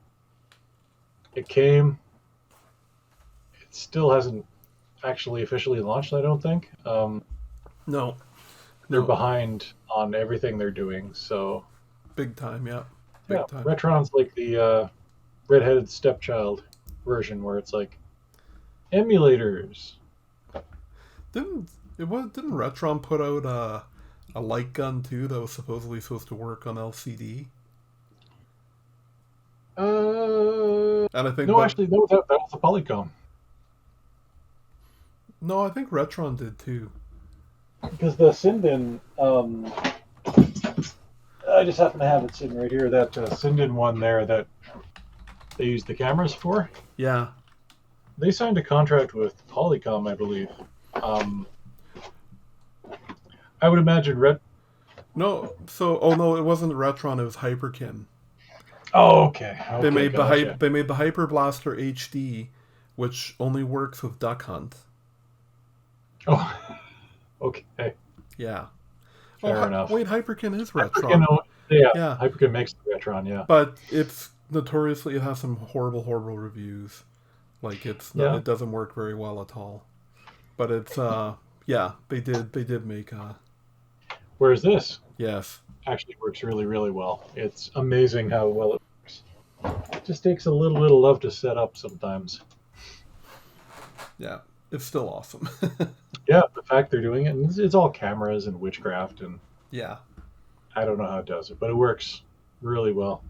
Speaker 2: It came. It still hasn't actually officially launched, I don't think.
Speaker 1: No.
Speaker 2: They're behind on everything they're doing, so...
Speaker 1: Big time, yeah.
Speaker 2: Yeah,
Speaker 1: Big time.
Speaker 2: Retron's like the redheaded stepchild version, where it's like, emulators.
Speaker 1: Didn't Retron put out a light gun too that was supposedly supposed to work on LCD? And I think
Speaker 2: No, actually, that was a Polycom.
Speaker 1: No, I think Retron did too.
Speaker 2: Because the Sinden, I just happen to have it sitting right here. That Sinden one there that they used the cameras for.
Speaker 1: Yeah.
Speaker 2: They signed a contract with Polycom, I believe. I would imagine
Speaker 1: No, no, it wasn't Retron. It was Hyperkin.
Speaker 2: Oh, okay.
Speaker 1: They made
Speaker 2: gotcha.
Speaker 1: the Hyper Blaster HD, which only works with Duck Hunt.
Speaker 2: Oh, okay.
Speaker 1: Yeah.
Speaker 2: Fair enough.
Speaker 1: Wait, Hyperkin is Retron.
Speaker 2: Yeah, Hyperkin makes the Retron, yeah.
Speaker 1: But it's notoriously, it has some horrible reviews. Like it doesn't work very well at all. But it's yeah, they did make
Speaker 2: Whereas this
Speaker 1: yes,
Speaker 2: actually works really, really well. It's amazing how well it works. It just takes a little bit of love to set up sometimes.
Speaker 1: Yeah, it's still awesome.
Speaker 2: Yeah, the fact they're doing it, and it's all cameras and witchcraft, and
Speaker 1: yeah,
Speaker 2: I don't know how it does it, but it works really well.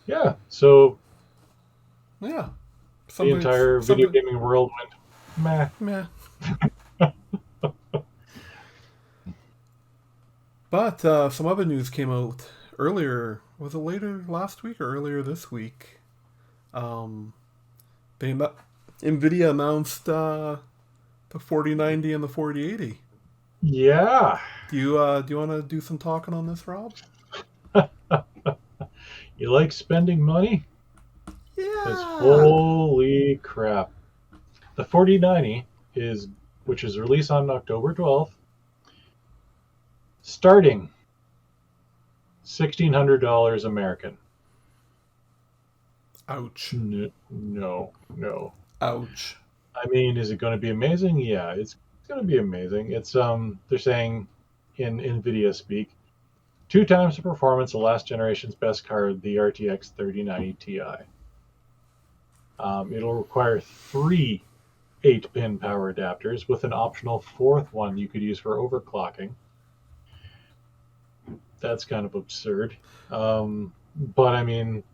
Speaker 2: Yeah, so
Speaker 1: yeah.
Speaker 2: the entire video gaming world went meh.
Speaker 1: But some other news came out earlier. Was it later last week or earlier this week? NVIDIA announced the 4090 and the 4080.
Speaker 2: Yeah.
Speaker 1: Do you want to do some talking on this, Rob?
Speaker 2: You like spending money?
Speaker 1: Yeah.
Speaker 2: Holy crap. The 4090 which is released on October 12th, starting $1,600 American.
Speaker 1: Ouch.
Speaker 2: No.
Speaker 1: Ouch.
Speaker 2: I mean, is it going to be amazing? Yeah, it's going to be amazing. It's they're saying in NVIDIA speak, 2 times the performance of last generation's best card, the RTX 3090 Ti. It'll require 3 8-pin power adapters with an optional 4th one you could use for overclocking. That's kind of absurd. But I mean,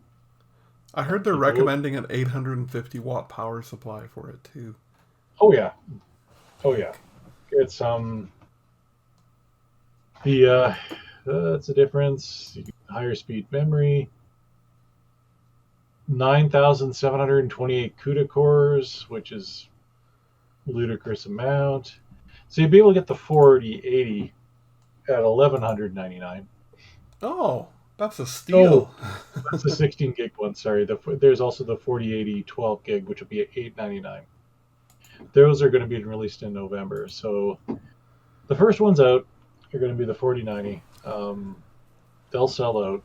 Speaker 1: I heard they're recommending an 850 watt power supply for it too.
Speaker 2: Oh yeah. It's that's the difference. Higher speed memory. 9,728 CUDA cores, which is a ludicrous amount. So you'd be able to get the 4080 at $1,199.
Speaker 1: Oh, that's a steal.
Speaker 2: Oh, that's the 16 gig one. Sorry, there's also the 4080 12 gig, which will be at $899. Those are going to be released in November. So the first ones out are going to be the 4090. They'll sell out.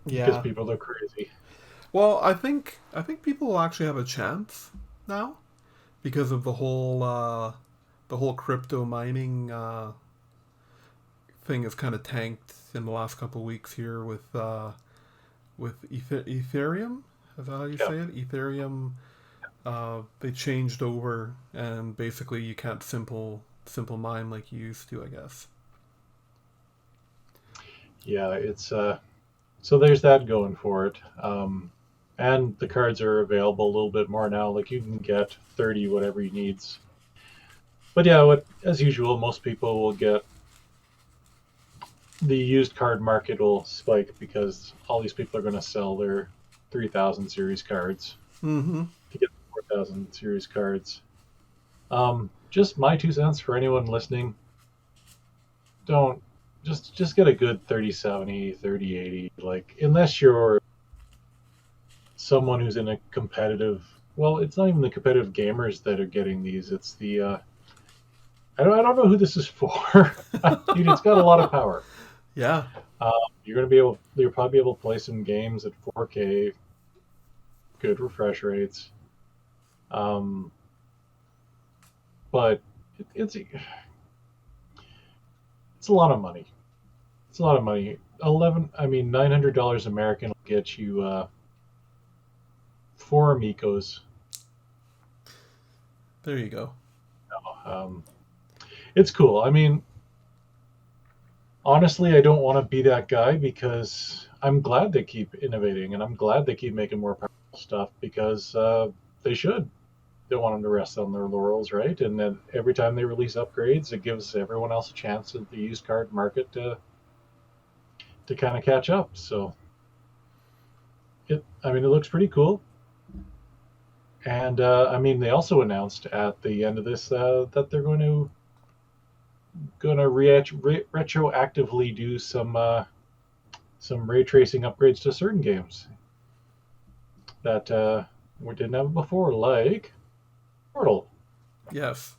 Speaker 1: Yeah,
Speaker 2: because people are crazy.
Speaker 1: Well, I think people will actually have a chance now because of the whole crypto mining thing has kind of tanked in the last couple of weeks here with Ethereum. Is that how you say it? Ethereum. They changed over, and basically you can't simple mine like you used to, I guess.
Speaker 2: Yeah, it's so there's that going for it. And the cards are available a little bit more now. Like you can get 30 whatever you needs. But yeah, as usual, most people will get the used card market will spike because all these people are going to sell their 3000 series cards to get 4000 series cards. Just my 2 cents for anyone listening. Don't just get a good 3070, 3080. Like unless you're someone who's in a competitive, well, it's not even the competitive gamers that are getting these. It's the I don't know who this is for. Dude, it's got a lot of power.
Speaker 1: Yeah.
Speaker 2: You'll probably be able to play some games at 4K, good refresh rates. Um, but it's a lot of money. It's a lot of money. $900 American will get you 4 Amigos.
Speaker 1: There you go.
Speaker 2: Um, it's cool. I mean, honestly, I don't want to be that guy because I'm glad they keep innovating and I'm glad they keep making more powerful stuff because they should. They want them to rest on their laurels, right? And then every time they release upgrades, it gives everyone else a chance at the used card market to kind of catch up. So it looks pretty cool. And they also announced at the end of this that they're going to retroactively do some ray tracing upgrades to certain games that we didn't have before, like Portal,
Speaker 1: Yes,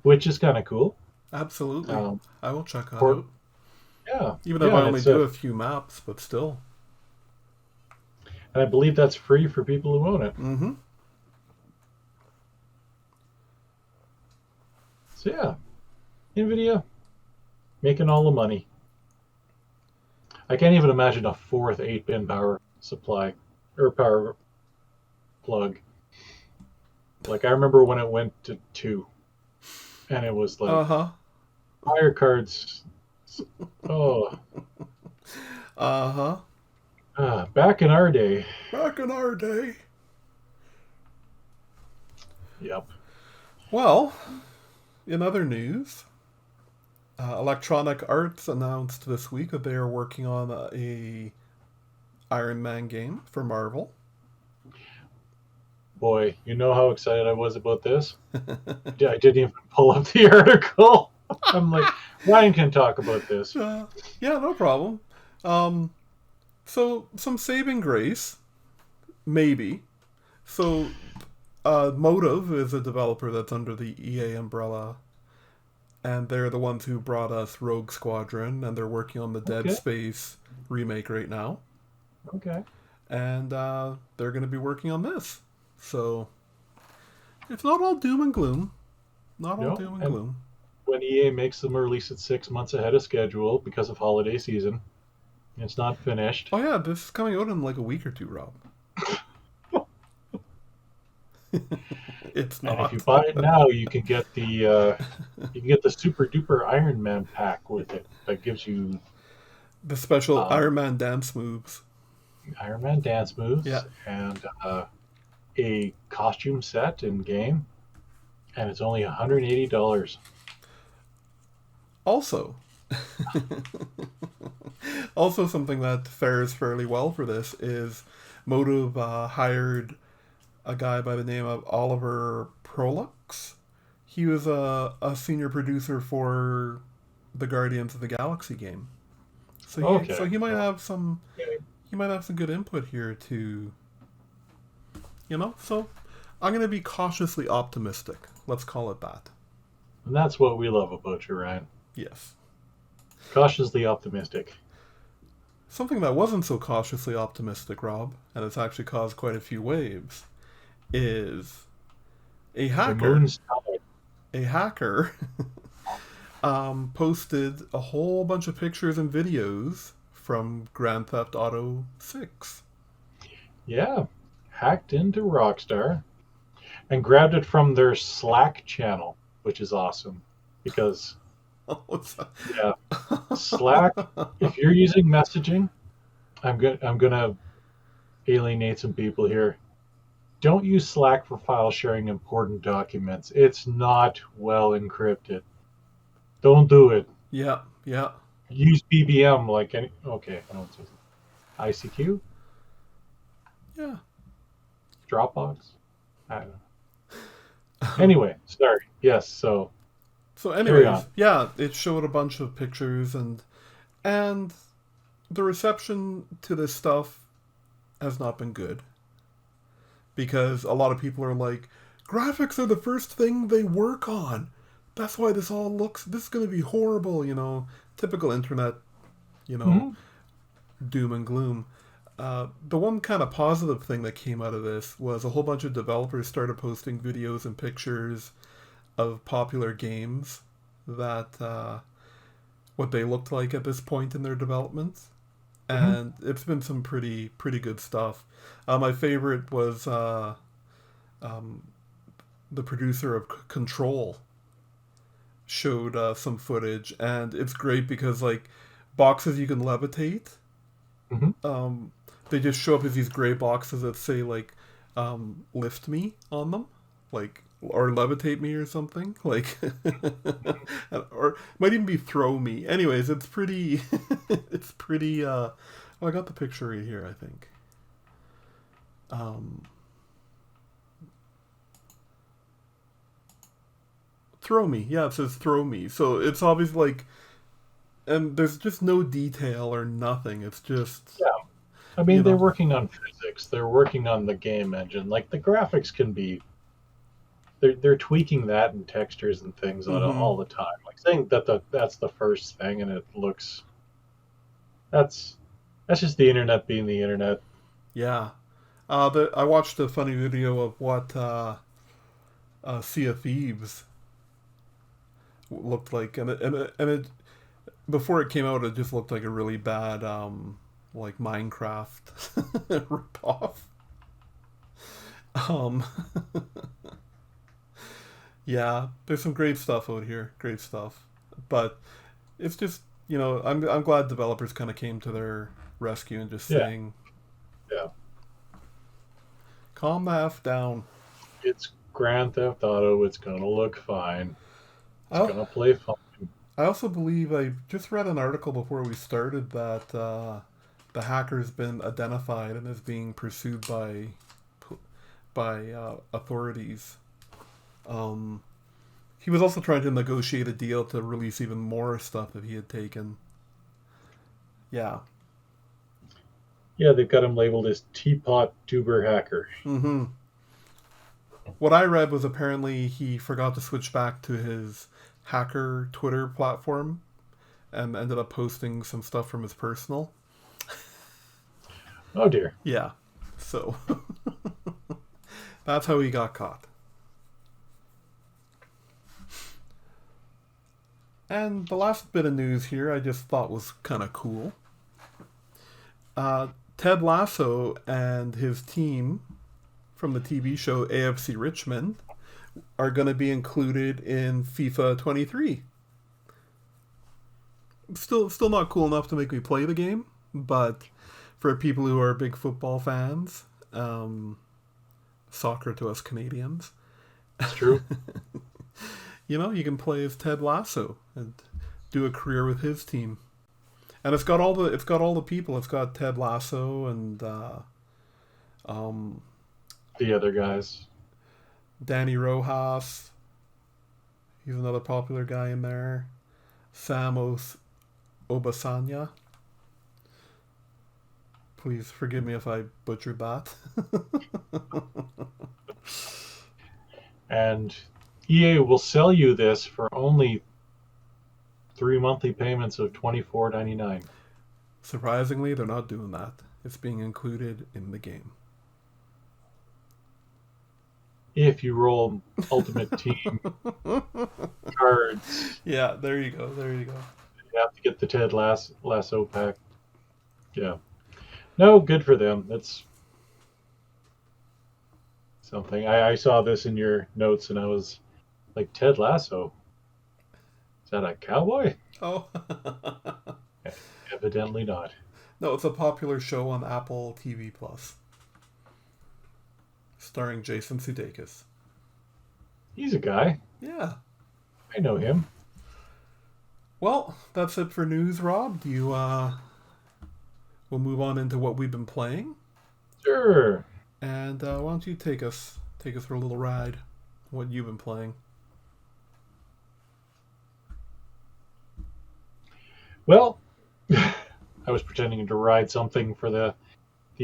Speaker 2: which is kind of cool.
Speaker 1: absolutely.
Speaker 2: Um,
Speaker 1: I will check that
Speaker 2: Port,
Speaker 1: out.
Speaker 2: yeah,
Speaker 1: Even if
Speaker 2: yeah,
Speaker 1: I
Speaker 2: and
Speaker 1: only do a few maps, but still.
Speaker 2: I believe that's free for people who own it.
Speaker 1: Mm-hmm.
Speaker 2: So yeah, Nvidia making all the money. I can't even imagine a fourth 8-pin power supply or power plug. Like I remember when it went to 2, and it was like
Speaker 1: Uh-huh.
Speaker 2: fire cards. Oh,
Speaker 1: Uh-huh.
Speaker 2: back in our day.
Speaker 1: Back in our day.
Speaker 2: Yep.
Speaker 1: Well, in other news, Electronic Arts announced this week that they are working on a Iron Man game for Marvel.
Speaker 2: Boy, you know how excited I was about this? I didn't even pull up the article. I'm like, Ryan can talk about this.
Speaker 1: Yeah, no problem. Um, so some saving grace, maybe. So, Motive is a developer that's under the EA umbrella, and they're the ones who brought us Rogue Squadron, and they're working on the Dead
Speaker 2: Okay.
Speaker 1: Space remake right now,
Speaker 2: Okay.
Speaker 1: and they're going to be working on this. So, it's not all doom and gloom. Not all
Speaker 2: No.
Speaker 1: doom and
Speaker 2: And
Speaker 1: gloom.
Speaker 2: when EA makes them release it 6 months ahead of schedule because of holiday season, it's not finished.
Speaker 1: Oh yeah, this is coming out in like a week or two, Rob. It's
Speaker 2: And if you
Speaker 1: not.
Speaker 2: buy it now, you can get the super duper Iron Man pack with it that gives you
Speaker 1: The special
Speaker 2: um,
Speaker 1: Iron Man dance moves.
Speaker 2: Iron Man dance
Speaker 1: Yeah.
Speaker 2: moves and a costume set in game, and it's only $180.
Speaker 1: Also, also something that fares fairly well for this is Motive hired a guy by the name of Oliver Prolux. He was a senior producer for the Guardians of the Galaxy game, so
Speaker 2: Okay.
Speaker 1: he might
Speaker 2: Well,
Speaker 1: have some good input here to So I'm gonna be cautiously optimistic. Let's call it that.
Speaker 2: and that's what we love about you, Ryan.
Speaker 1: Yes.
Speaker 2: Cautiously optimistic.
Speaker 1: Something that wasn't so cautiously optimistic, Rob, and it's actually caused quite a few waves, is a
Speaker 2: The
Speaker 1: hacker.
Speaker 2: moon's tide.
Speaker 1: A hacker posted a whole bunch of pictures and videos from Grand Theft Auto 6.
Speaker 2: Yeah, hacked into Rockstar and grabbed it from their Slack channel, which is awesome because
Speaker 1: What's that?
Speaker 2: yeah, Slack. If you're using messaging, I'm gonna alienate some people here. Don't use Slack for file sharing important documents. It's not well encrypted. Don't do it.
Speaker 1: Yeah, yeah.
Speaker 2: Use BBM like any. Okay, I know it's ICQ,
Speaker 1: Yeah.
Speaker 2: Dropbox. I don't know. Anyway, sorry. Yes. So
Speaker 1: So
Speaker 2: carry
Speaker 1: anyways,
Speaker 2: on.
Speaker 1: yeah, it showed a bunch of pictures and the reception to this stuff has not been good because a lot of people are like, graphics are the first thing they work on. that's why this is going to be horrible, typical internet, you know,
Speaker 2: Mm-hmm.
Speaker 1: doom and gloom. The one kind of positive thing that came out of this was a whole bunch of developers started posting videos and pictures of popular games that what they looked like at this point in their development,
Speaker 2: Mm-hmm.
Speaker 1: and it's been some pretty good stuff. My favorite was the producer of Control showed some footage, and it's great because like boxes you can levitate,
Speaker 2: Mm-hmm.
Speaker 1: um, they just show up as these gray boxes that say like lift me on them, like, or levitate me or something like, or might even be throw me. Anyways, it's pretty it's pretty oh, I got the picture right here, I think. um Throw me, yeah, it says throw me, so it's obvious like, and there's just no detail or nothing, it's just,
Speaker 2: Yeah. I
Speaker 1: you
Speaker 2: mean, they're
Speaker 1: know
Speaker 2: working on physics. They're working on the game engine. Like the graphics can be, they're tweaking that and textures and things on it
Speaker 1: mm-hmm.
Speaker 2: all the time. Like saying that that's the first thing and it looks that's that's just the internet being the internet.
Speaker 1: Yeah. I watched a funny video of what Sea of Thieves looked like, and it before it came out, it just looked like a really bad like Minecraft ripoff. Um, yeah, there's some great stuff out here, great stuff, but it's just, I'm glad developers kind of came to their rescue and just
Speaker 2: Yeah,
Speaker 1: saying,
Speaker 2: yeah.
Speaker 1: calm the f down.
Speaker 2: It's Grand Theft Auto. It's gonna look fine. It's
Speaker 1: I
Speaker 2: gonna play fine.
Speaker 1: I also believe I just read an article before we started that the hacker's been identified and is being pursued by authorities. Um, he was also trying to negotiate a deal to release even more stuff that he had taken. Yeah.
Speaker 2: Yeah, they've got him labeled as Teapot Tuber Hacker.
Speaker 1: Mm-hmm. What I read was apparently he forgot to switch back to his hacker Twitter platform and ended up posting some stuff from his personal.
Speaker 2: Oh dear.
Speaker 1: Yeah. So that's how he got caught. And the last bit of news here I just thought was kind of cool. Ted Lasso and his team from the TV show AFC Richmond are going to be included in FIFA 23. Still not cool enough to make me play the game, but for people who are big football fans, soccer to us Canadians,
Speaker 2: It's true.
Speaker 1: you can play as Ted Lasso and do a career with his team. And it's got all the people. It's got Ted Lasso and
Speaker 2: The other guys.
Speaker 1: Danny Rojas. He's another popular guy in there. Samos Obasanya. Please forgive me if I butchered that.
Speaker 2: And EA will sell you this for only 3 monthly payments of $24.99.
Speaker 1: Surprisingly, they're not doing that. It's being included in the game.
Speaker 2: If you roll Ultimate Team cards,
Speaker 1: Yeah, there you go. There you go.
Speaker 2: you have to get the Ted Lasso pack. Yeah. No, good for them. That's something. I saw this in your notes and I was like, Ted Lasso? Is that a cowboy?
Speaker 1: Oh.
Speaker 2: Evidently not.
Speaker 1: No, it's a popular show on Apple TV Plus, starring Jason Sudeikis.
Speaker 2: He's a guy.
Speaker 1: Yeah.
Speaker 2: I know him.
Speaker 1: Well, that's it for news, Rob. Do you we'll move on into what we've been playing.
Speaker 2: Sure.
Speaker 1: And why don't you take us for a little ride? What you've been playing?
Speaker 2: Well, I was pretending to ride something for the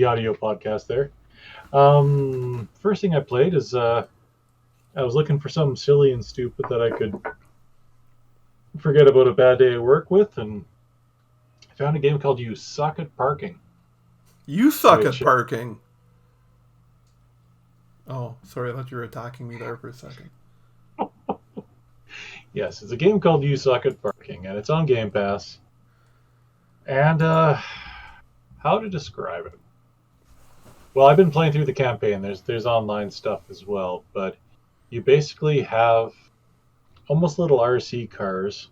Speaker 2: audio podcast there. First thing I played is I was looking for something silly and stupid that I could forget about a bad day at work with, and I found a game called You Suck at Parking,
Speaker 1: You suck at
Speaker 2: which,
Speaker 1: parking. Oh, sorry, I thought you were attacking me there for a second.
Speaker 2: yes, it's a game called You Suck at Parking, and it's on Game Pass. And how to describe it? Well, I've been playing through the campaign. There's online stuff as well, but you basically have almost little RC cars,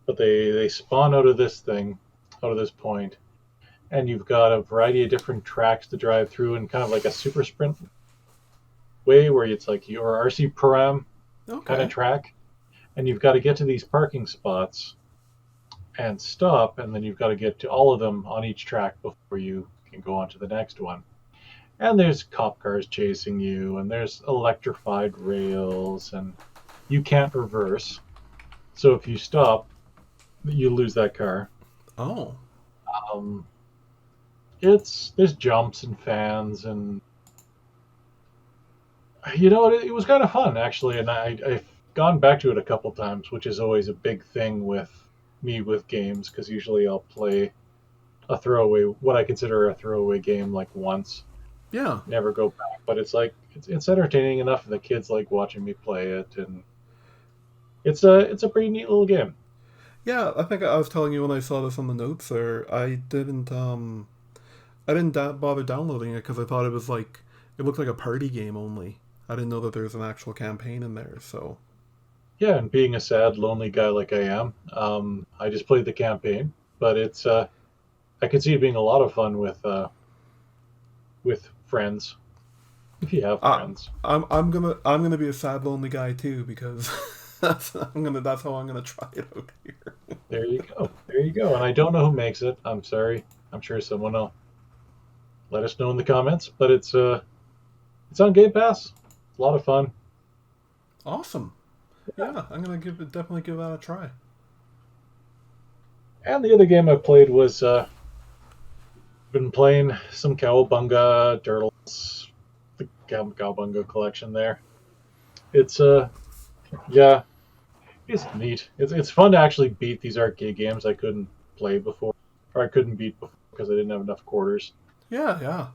Speaker 2: but they spawn out of this thing, out of this point, and you've got a variety of different tracks to drive through, and kind of like a super sprint way where it's like your RC Pro-Am kind of
Speaker 1: Okay.
Speaker 2: track, and you've got to get to these parking spots and stop, and then you've got to get to all of them on each track before you can go on to the next one. And there's cop cars chasing you, and there's electrified rails, and you can't reverse. So if you stop, you lose that car.
Speaker 1: Oh.
Speaker 2: Um, there's jumps and fans, and it was kind of fun actually. And I've gone back to it a couple times, which is always a big thing with me with games, because usually I'll play a throwaway, what I consider a throwaway game, like once,
Speaker 1: Yeah.
Speaker 2: never go back. But it's like it's entertaining enough, and the kids like watching me play it, and it's a pretty neat little game.
Speaker 1: Yeah, I think I was telling you when I saw this on the notes there, I didn't bother downloading it because I thought it looked like a party game only. I didn't know that there's an actual campaign in there, so.
Speaker 2: Yeah, and being a sad, lonely guy like I am, I just played the campaign. But I could see it being a lot of fun with friends, if you have
Speaker 1: I,
Speaker 2: friends.
Speaker 1: I'm gonna be a sad lonely guy too because that's how I'm gonna try it out here.
Speaker 2: There you go. There you go. And I don't know who makes it. I'm sorry. I'm sure someone will let us know in the comments. But it's on Game Pass. It's a lot of fun.
Speaker 1: Awesome. Yeah, I'm gonna definitely give that a try.
Speaker 2: And the other game I played was been playing some Cowabunga Turtles, the Cowabunga collection there. It's yeah, it's neat. It's fun to actually beat these arcade games I couldn't play before, or I couldn't beat before because I didn't have enough quarters.
Speaker 1: Yeah, yeah.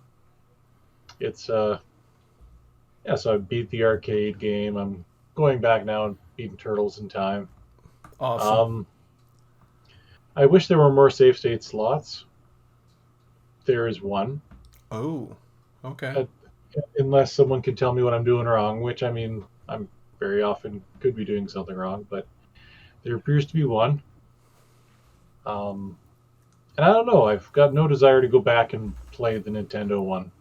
Speaker 2: It's yeah, so I beat the arcade game. I'm going back now and beating Turtles in time.
Speaker 1: Awesome.
Speaker 2: Um, I wish there were more save state slots. There is one,
Speaker 1: Oh, okay.
Speaker 2: uh, unless someone can tell me what I'm doing wrong, which I mean, I'm very often could be doing something wrong, but there appears to be one. Um, and I don't know. I've got no desire to go back and play the Nintendo one,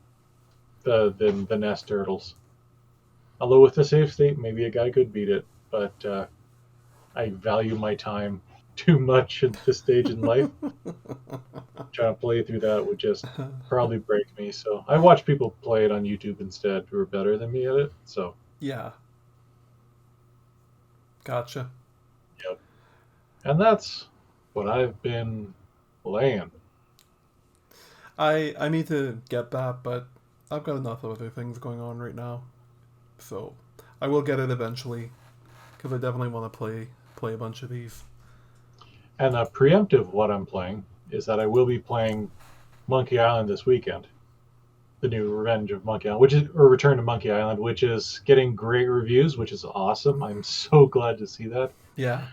Speaker 2: the NES Turtles. Although with the save state, maybe a guy could beat it, but I value my time too much at this stage in life. Trying to play through that would just probably break me. So I watch people play it on YouTube instead who are better than me at it. So,
Speaker 1: Yeah, gotcha.
Speaker 2: yep. And that's what I've been playing.
Speaker 1: I need to get that, but I've got enough other things going on right now, so I will get it eventually because I definitely want to play a bunch of these.
Speaker 2: And a preemptive what I'm playing is that I will be playing Monkey Island this weekend. The new Revenge of Monkey Island, or Return to Monkey Island, which is getting great reviews, which is awesome. I'm so glad to see that.
Speaker 1: Yeah,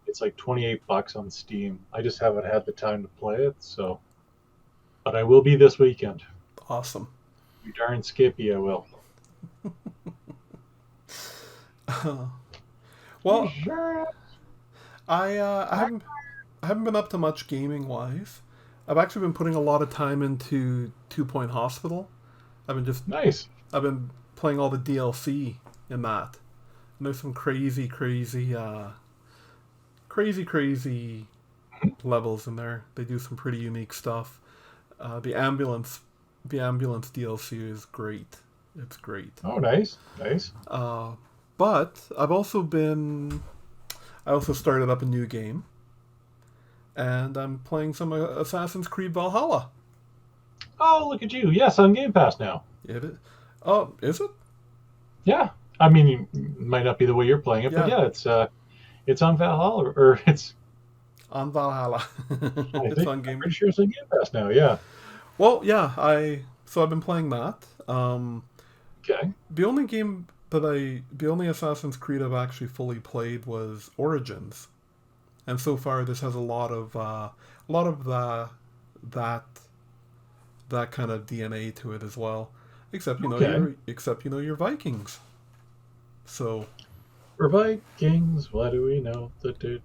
Speaker 2: It's like $28 on Steam. I just haven't had the time to play it, so. But I will be this weekend.
Speaker 1: awesome.
Speaker 2: You darn Skippy, I will. You
Speaker 1: Well,
Speaker 2: sure?
Speaker 1: I haven't been up to much gaming wise. I've actually been putting a lot of time into Two Point Hospital. I've been just
Speaker 2: Nice.
Speaker 1: I've been playing all the DLC in that. And there's some crazy levels in there. They do some pretty unique stuff. The ambulance DLC is great. It's great.
Speaker 2: Oh, nice. Nice.
Speaker 1: But I also started up a new game, and I'm playing some Assassin's Creed Valhalla.
Speaker 2: Oh, look at you. Yes, on Game Pass now.
Speaker 1: It is. Oh, is it?
Speaker 2: Yeah. I mean, it might not be the way you're playing it, but
Speaker 1: Yeah.
Speaker 2: yeah, It's on Valhalla, or it's.
Speaker 1: On Valhalla.
Speaker 2: I
Speaker 1: It's
Speaker 2: think
Speaker 1: on
Speaker 2: I'm
Speaker 1: Game.
Speaker 2: pretty sure it's on Game Pass now. Yeah.
Speaker 1: Well, yeah, I've been playing that.
Speaker 2: Okay.
Speaker 1: The only Assassin's Creed I've actually fully played was Origins, and so far this has a lot of that that kind of DNA to it as well.
Speaker 2: Okay.
Speaker 1: Except you're Vikings. So
Speaker 2: For Vikings, what do we know? Du.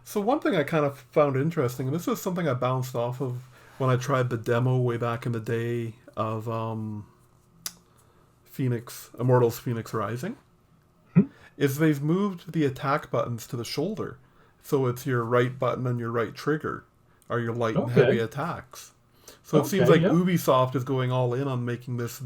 Speaker 1: so one thing I kind of found interesting, and this was something I bounced off of when I tried the demo way back in the day of Immortals Phoenix Rising,
Speaker 2: Hmm?
Speaker 1: is they've moved the attack buttons to the shoulder. So it's your right button and your right trigger are your light and heavy
Speaker 2: Okay.
Speaker 1: attacks. So it seems
Speaker 2: Okay.
Speaker 1: like
Speaker 2: Yeah.
Speaker 1: Ubisoft is going all in on making this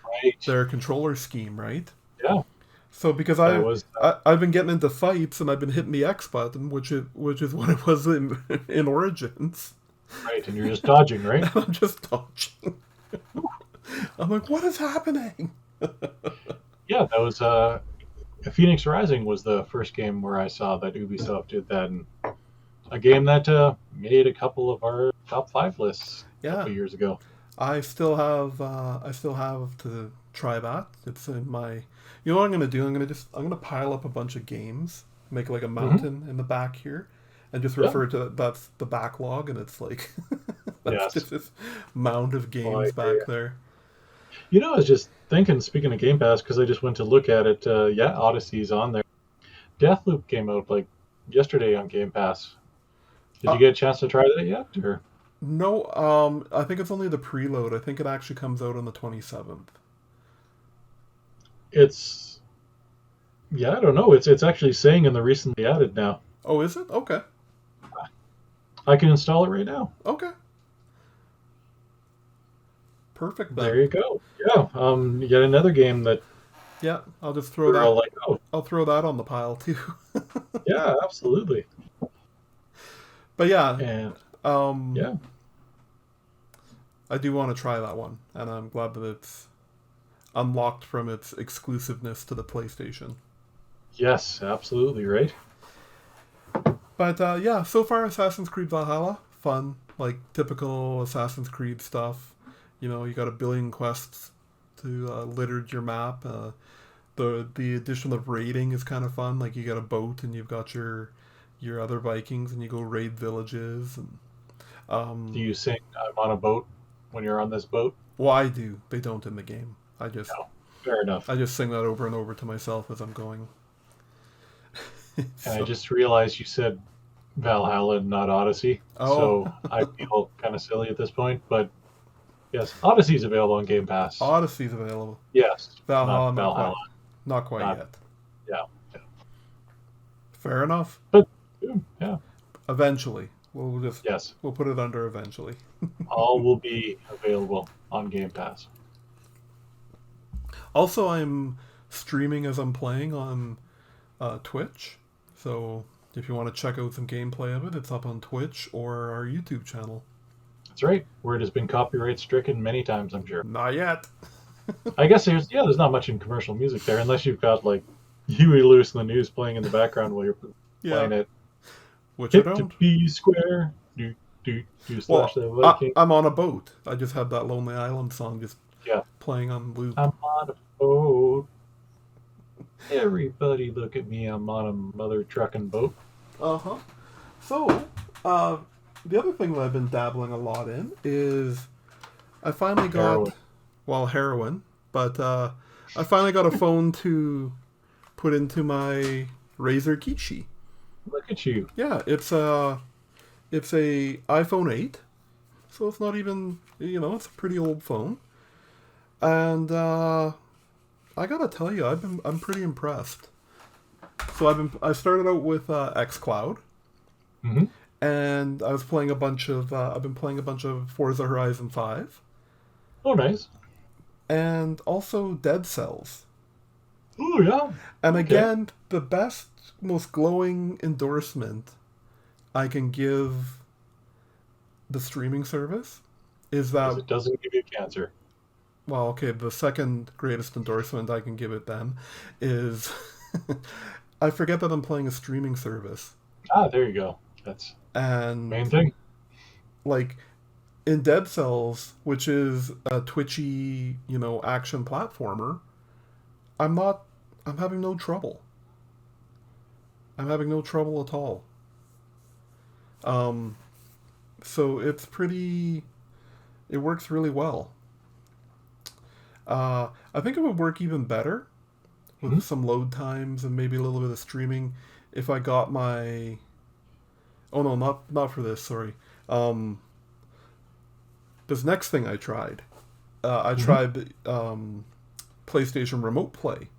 Speaker 2: Right.
Speaker 1: their controller scheme, right?
Speaker 2: Yeah.
Speaker 1: So because
Speaker 2: That was
Speaker 1: I've been getting into fights and I've been hitting the X button, which is what it was in Origins.
Speaker 2: right, and you're just dodging, right?
Speaker 1: And I'm just dodging. I'm like, what is happening?
Speaker 2: Yeah, that was Phoenix Rising was the first game where I saw that Ubisoft did that, and a game that made a couple of our top 5 lists a
Speaker 1: Yeah,
Speaker 2: couple of years ago.
Speaker 1: I still have to try that. It's in my. You know what I'm gonna do? I'm gonna pile up a bunch of games, make like a
Speaker 2: Hmm.
Speaker 1: mountain in the back here, and just
Speaker 2: Yeah.
Speaker 1: refer to that's the backlog, and it's like that's
Speaker 2: Yes.
Speaker 1: just this mound of
Speaker 2: Oh, I
Speaker 1: games
Speaker 2: hear
Speaker 1: back
Speaker 2: you.
Speaker 1: there.
Speaker 2: I was just thinking, speaking of Game Pass, because I just went to look at it. Yeah, Odyssey's on there. Deathloop came out like yesterday on Game Pass. Did
Speaker 1: Uh,
Speaker 2: you get a chance to try that yet? Or
Speaker 1: no, I think it's only the preload. I think it actually comes out on the 27th.
Speaker 2: it's yeah, I don't know. It's actually saying in the recently added now.
Speaker 1: Oh, is it? Okay,
Speaker 2: I can install it right now.
Speaker 1: okay, perfect
Speaker 2: There
Speaker 1: then.
Speaker 2: you go. Yeah, yet another game that
Speaker 1: Yeah, I'll just throw
Speaker 2: we're all
Speaker 1: that.
Speaker 2: like, oh,
Speaker 1: I'll throw that on the pile too.
Speaker 2: yeah, absolutely.
Speaker 1: But yeah,
Speaker 2: And
Speaker 1: um,
Speaker 2: yeah,
Speaker 1: I do want to try that one, and I'm glad that it's unlocked from its exclusiveness to the PlayStation.
Speaker 2: yes, absolutely, right?
Speaker 1: But yeah, so far Assassin's Creed Valhalla, fun, like typical Assassin's Creed stuff. You got a billion quests to litter your map. The addition of raiding is kind of fun. Like you got a boat and you've got your other Vikings and you go raid villages and
Speaker 2: Do
Speaker 1: um,
Speaker 2: you sing I'm on a boat when you're on this boat?
Speaker 1: well, I do. They don't in the game.
Speaker 2: No. Fair enough.
Speaker 1: I just sing that over and over to myself as I'm going.
Speaker 2: And I
Speaker 1: So,
Speaker 2: just realized you said Valhalla and not Odyssey.
Speaker 1: oh,
Speaker 2: So I feel kind of silly at this point. But yes, Odyssey is available on Game Pass.
Speaker 1: Odyssey's available.
Speaker 2: Yes, not
Speaker 1: Valhalla,
Speaker 2: Valhalla.
Speaker 1: not quite
Speaker 2: Not,
Speaker 1: yet.
Speaker 2: yeah.
Speaker 1: Fair enough.
Speaker 2: But yeah,
Speaker 1: Eventually,
Speaker 2: yes,
Speaker 1: we'll put it under eventually.
Speaker 2: all will be available on Game Pass.
Speaker 1: Also, I'm streaming as I'm playing on Twitch, so if you want to check out some gameplay of it, it's up on Twitch or our YouTube channel.
Speaker 2: That's right. Where it has been copyright stricken many times, I'm sure.
Speaker 1: Not yet.
Speaker 2: I guess there's not much in commercial music there unless you've got like Huey Lewis and the News playing in the background while you're
Speaker 1: Yeah,
Speaker 2: playing it.
Speaker 1: which I
Speaker 2: Hit to
Speaker 1: don't.
Speaker 2: be square. Do slash
Speaker 1: Well,
Speaker 2: the Viking.
Speaker 1: I'm on a boat. I just have that Lonely Island song just
Speaker 2: Yeah.
Speaker 1: playing on loop.
Speaker 2: I'm on a boat. Everybody look at me. I'm on a mother trucking boat.
Speaker 1: Uh huh. So, uh, the other thing that I've been dabbling a lot in is I finally got,
Speaker 2: Heroin.
Speaker 1: well, heroin, but I finally got a phone to put into my Razer Kishi.
Speaker 2: Look at you.
Speaker 1: Yeah, it's a iPhone 8, so it's not even it's a pretty old phone, and I gotta tell you, I'm pretty impressed. So I started out with XCloud,
Speaker 2: Hmm.
Speaker 1: and I've been playing a bunch of Forza Horizon 5,
Speaker 2: Oh, nice.
Speaker 1: and also Dead Cells.
Speaker 2: Oh, yeah.
Speaker 1: And
Speaker 2: Okay.
Speaker 1: again, the best, most glowing endorsement I can give the streaming service is
Speaker 2: Because
Speaker 1: that,
Speaker 2: it doesn't give you cancer.
Speaker 1: well, okay, the second greatest endorsement I can give it then is I forget that I'm playing a streaming service.
Speaker 2: Ah, there you go. That's
Speaker 1: And
Speaker 2: main thing.
Speaker 1: like in Dead Cells, which is a twitchy, action platformer, I'm not. I'm having no trouble. I'm having no trouble at all. Um, so it's pretty. It works really well. I think it would work even better with some load times and maybe a little bit of streaming if I got my. Oh no, not for this. Sorry. This next thing I tried, I tried PlayStation Remote Play,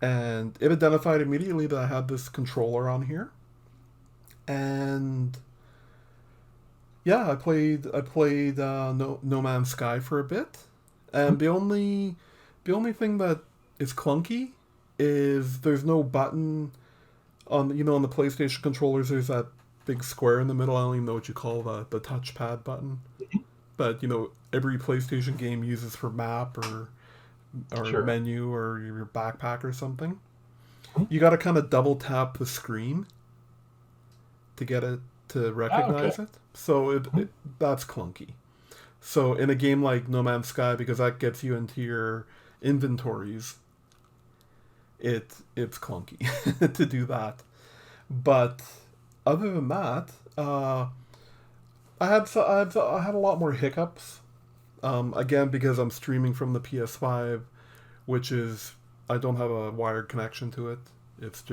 Speaker 1: and it identified immediately that I had this controller on here, and yeah, I played No Man's Sky for a bit, and the only thing that is clunky is there's no button on the PlayStation controllers. There's that big square in the middle. I don't even know what you call the touchpad button, but every PlayStation game uses for map or
Speaker 2: Sure.
Speaker 1: menu or your backpack or something. You got to kind of double tap the screen to get it to recognize it. So that's clunky. So in a game like No Man's Sky, because that gets you into your inventories, it's clunky to do that. But other than that, I had a lot more hiccups. Again, because I'm streaming from the PS5, which is I don't have a wired connection to it. It's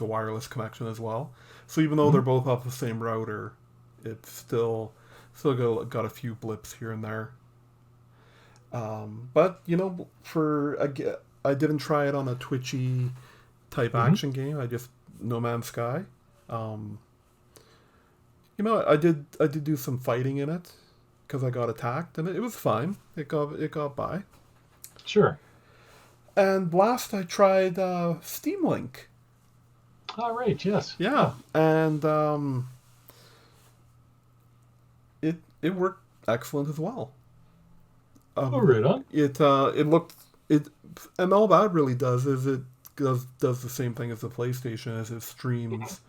Speaker 1: a wireless connection as well. So even though they're both off the same router, it's still got a few blips here and there. But I didn't try it on a twitchy type action game. I just No Man's Sky. I did do some fighting in it because I got attacked, and it was fine. It got by.
Speaker 2: Sure.
Speaker 1: And last I tried Steam Link.
Speaker 2: All right. Yes.
Speaker 1: Yeah, and it worked excellent as well.
Speaker 2: Right on.
Speaker 1: It looked it, and all that really does is it does the same thing as the PlayStation, as it streams.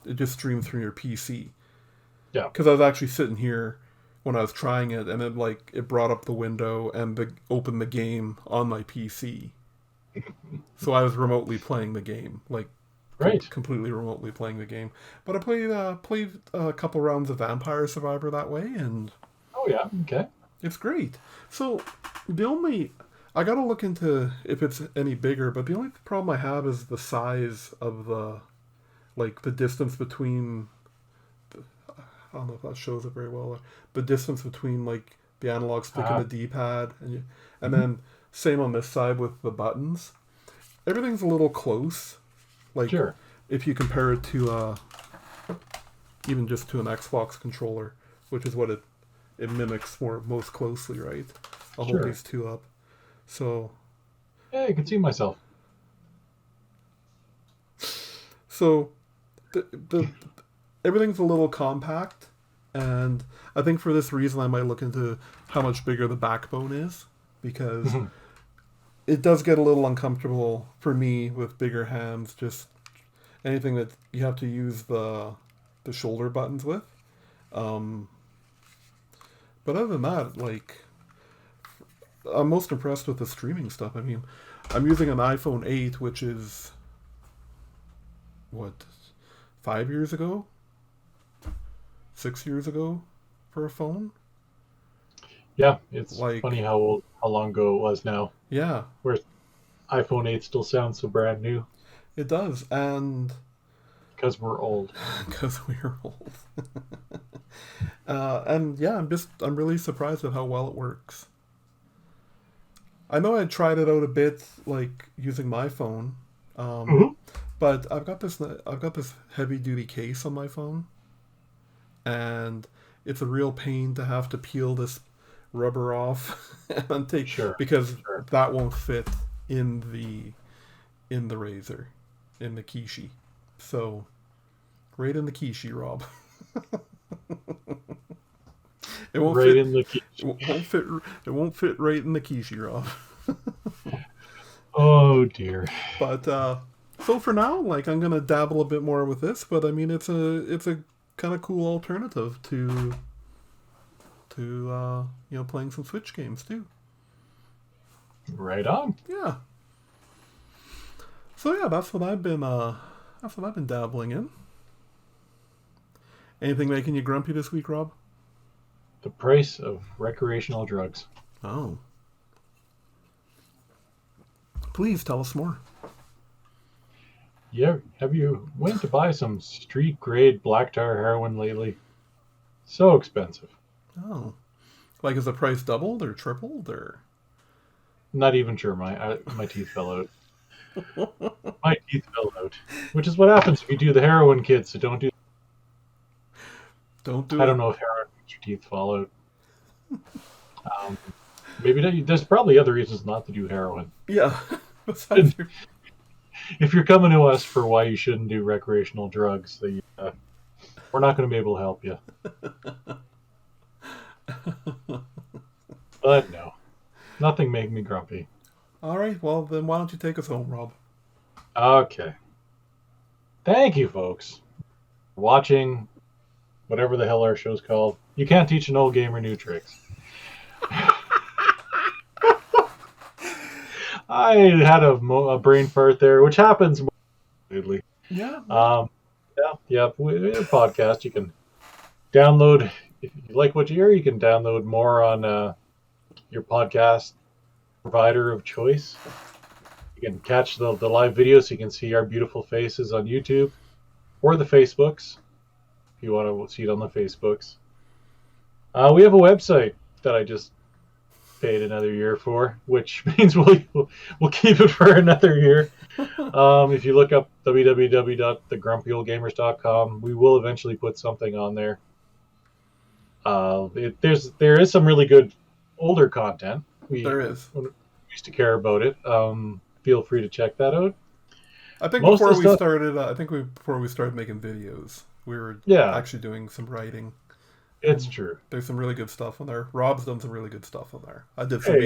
Speaker 1: It just streams through your PC.
Speaker 2: Yeah.
Speaker 1: Because I was actually sitting here when I was trying it, and it brought up the window and opened the game on my PC. So I was remotely playing the game,
Speaker 2: Right.
Speaker 1: completely remotely playing the game. But I played a couple rounds of Vampire Survivor that way, and
Speaker 2: Oh yeah. Okay.
Speaker 1: it's great. So I gotta look into if it's any bigger, but the only problem I have is the size of the distance between. I don't know if that shows it very well. The distance between the analog stick and the D-pad, and then same on this side with the buttons. Everything's a little close.
Speaker 2: Sure.
Speaker 1: If you compare it to even just to an Xbox controller, which is what it mimics most closely, right? I'll hold these two up. So.
Speaker 2: Yeah, I can see myself.
Speaker 1: So, the everything's a little compact, and I think for this reason I might look into how much bigger the backbone is, because it does get a little uncomfortable for me with bigger hands. Just anything that you have to use the shoulder buttons with. But other than that, I'm most impressed with the streaming stuff. I mean, I'm using an iPhone 8, which is 5 years ago? 6 years ago for a phone?
Speaker 2: Yeah, it's funny how long ago it was now.
Speaker 1: Yeah.
Speaker 2: Where iPhone 8 still sounds so brand new.
Speaker 1: It does, and
Speaker 2: because we're old.
Speaker 1: Because we're old. And yeah, I'm really surprised at how well it works. I know I tried it out a bit, using my phone, but I've got this heavy duty case on my phone, and it's a real pain to have to peel this rubber off and take because that won't fit in the Razer, in the Kishi. So right in the Kishi, Rob. It won't fit right in the Kishi, Rob.
Speaker 2: Oh dear.
Speaker 1: But so for now, like I'm gonna dabble a bit more with this, but I mean it's a kind of cool alternative to playing some Switch games too.
Speaker 2: Right on.
Speaker 1: Yeah. So yeah, that's what I've been dabbling in. Anything making you grumpy this week, Rob?
Speaker 2: The price of recreational drugs.
Speaker 1: Oh. Please tell us more.
Speaker 2: Yeah, have you went to buy some street grade black tar heroin lately? So expensive.
Speaker 1: Oh. Like is the price doubled or tripled or?
Speaker 2: Not even sure. My teeth fell out. My teeth fell out. Which is what happens if you do the heroin, kids. So don't do.
Speaker 1: Don't do it.
Speaker 2: I don't know if heroin makes your teeth fall out. Maybe there's probably other reasons not to do heroin.
Speaker 1: Yeah.
Speaker 2: If you're coming to us for why you shouldn't do recreational drugs, we're not going to be able to help you. But no, nothing made me grumpy.
Speaker 1: All right, well then why don't you take us home, Rob?
Speaker 2: Okay. Thank you, folks, for watching whatever the hell our show's called. You can't teach an old gamer new tricks. I had a brain fart there, which happens weirdly.
Speaker 1: Yeah.
Speaker 2: Yeah. We have a podcast. You can download if you like what you hear. You can download more on your podcast provider of choice. You can catch the live video, so you can see our beautiful faces on YouTube or the Facebooks. If you want to see it on the Facebooks, we have a website that I just paid another year for, which means we'll keep it for another year. If you look up www.thegrumpyoldgamers.com, we will eventually put something on there. There is some really good older content.
Speaker 1: There is.
Speaker 2: We used to care about it. Feel free to check that out.
Speaker 1: I think before we started making videos, we were actually doing some writing.
Speaker 2: It's true.
Speaker 1: There's some really good stuff on there. Rob's done some really good stuff on there. I did some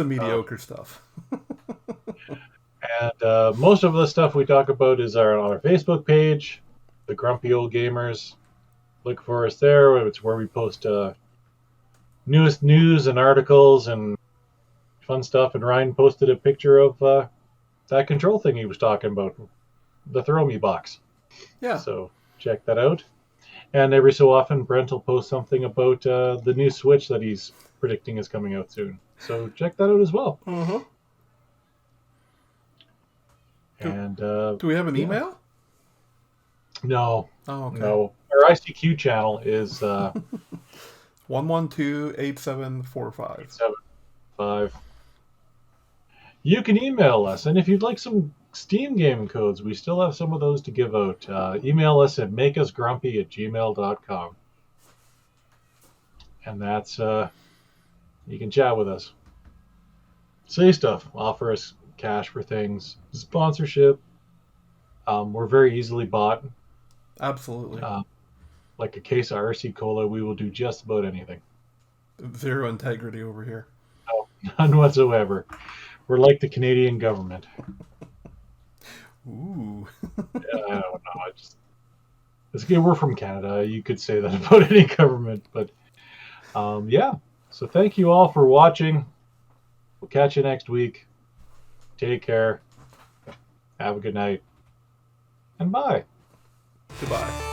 Speaker 1: mediocre stuff.
Speaker 2: And most of the stuff we talk about is on our Facebook page, The Grumpy Old Gamers. Look for us there. It's where we post newest news and articles and fun stuff. And Ryan posted a picture of that control thing he was talking about, the Throw Me box.
Speaker 1: Yeah.
Speaker 2: So check that out. And every so often, Brent will post something about the new Switch that he's predicting is coming out soon. So check that out as well.
Speaker 1: Uh-huh.
Speaker 2: And
Speaker 1: do we have an email?
Speaker 2: No.
Speaker 1: Oh, okay.
Speaker 2: No. Our ICQ channel is
Speaker 1: 112-8745.
Speaker 2: 875. You can email us, and if you'd like some Steam game codes, we still have some of those to give out. Email us at makeusgrumpy@gmail.com. And that's, you can chat with us. Say stuff. Offer us cash for things. Sponsorship. We're very easily bought.
Speaker 1: Absolutely.
Speaker 2: Like a case of RC Cola, we will do just about anything.
Speaker 1: Zero integrity over here.
Speaker 2: No, none whatsoever. We're like the Canadian government.
Speaker 1: Ooh.
Speaker 2: I don't know. We're from Canada. You could say that about any government. But yeah. So thank you all for watching. We'll catch you next week. Take care. Have a good night. And bye.
Speaker 1: Goodbye.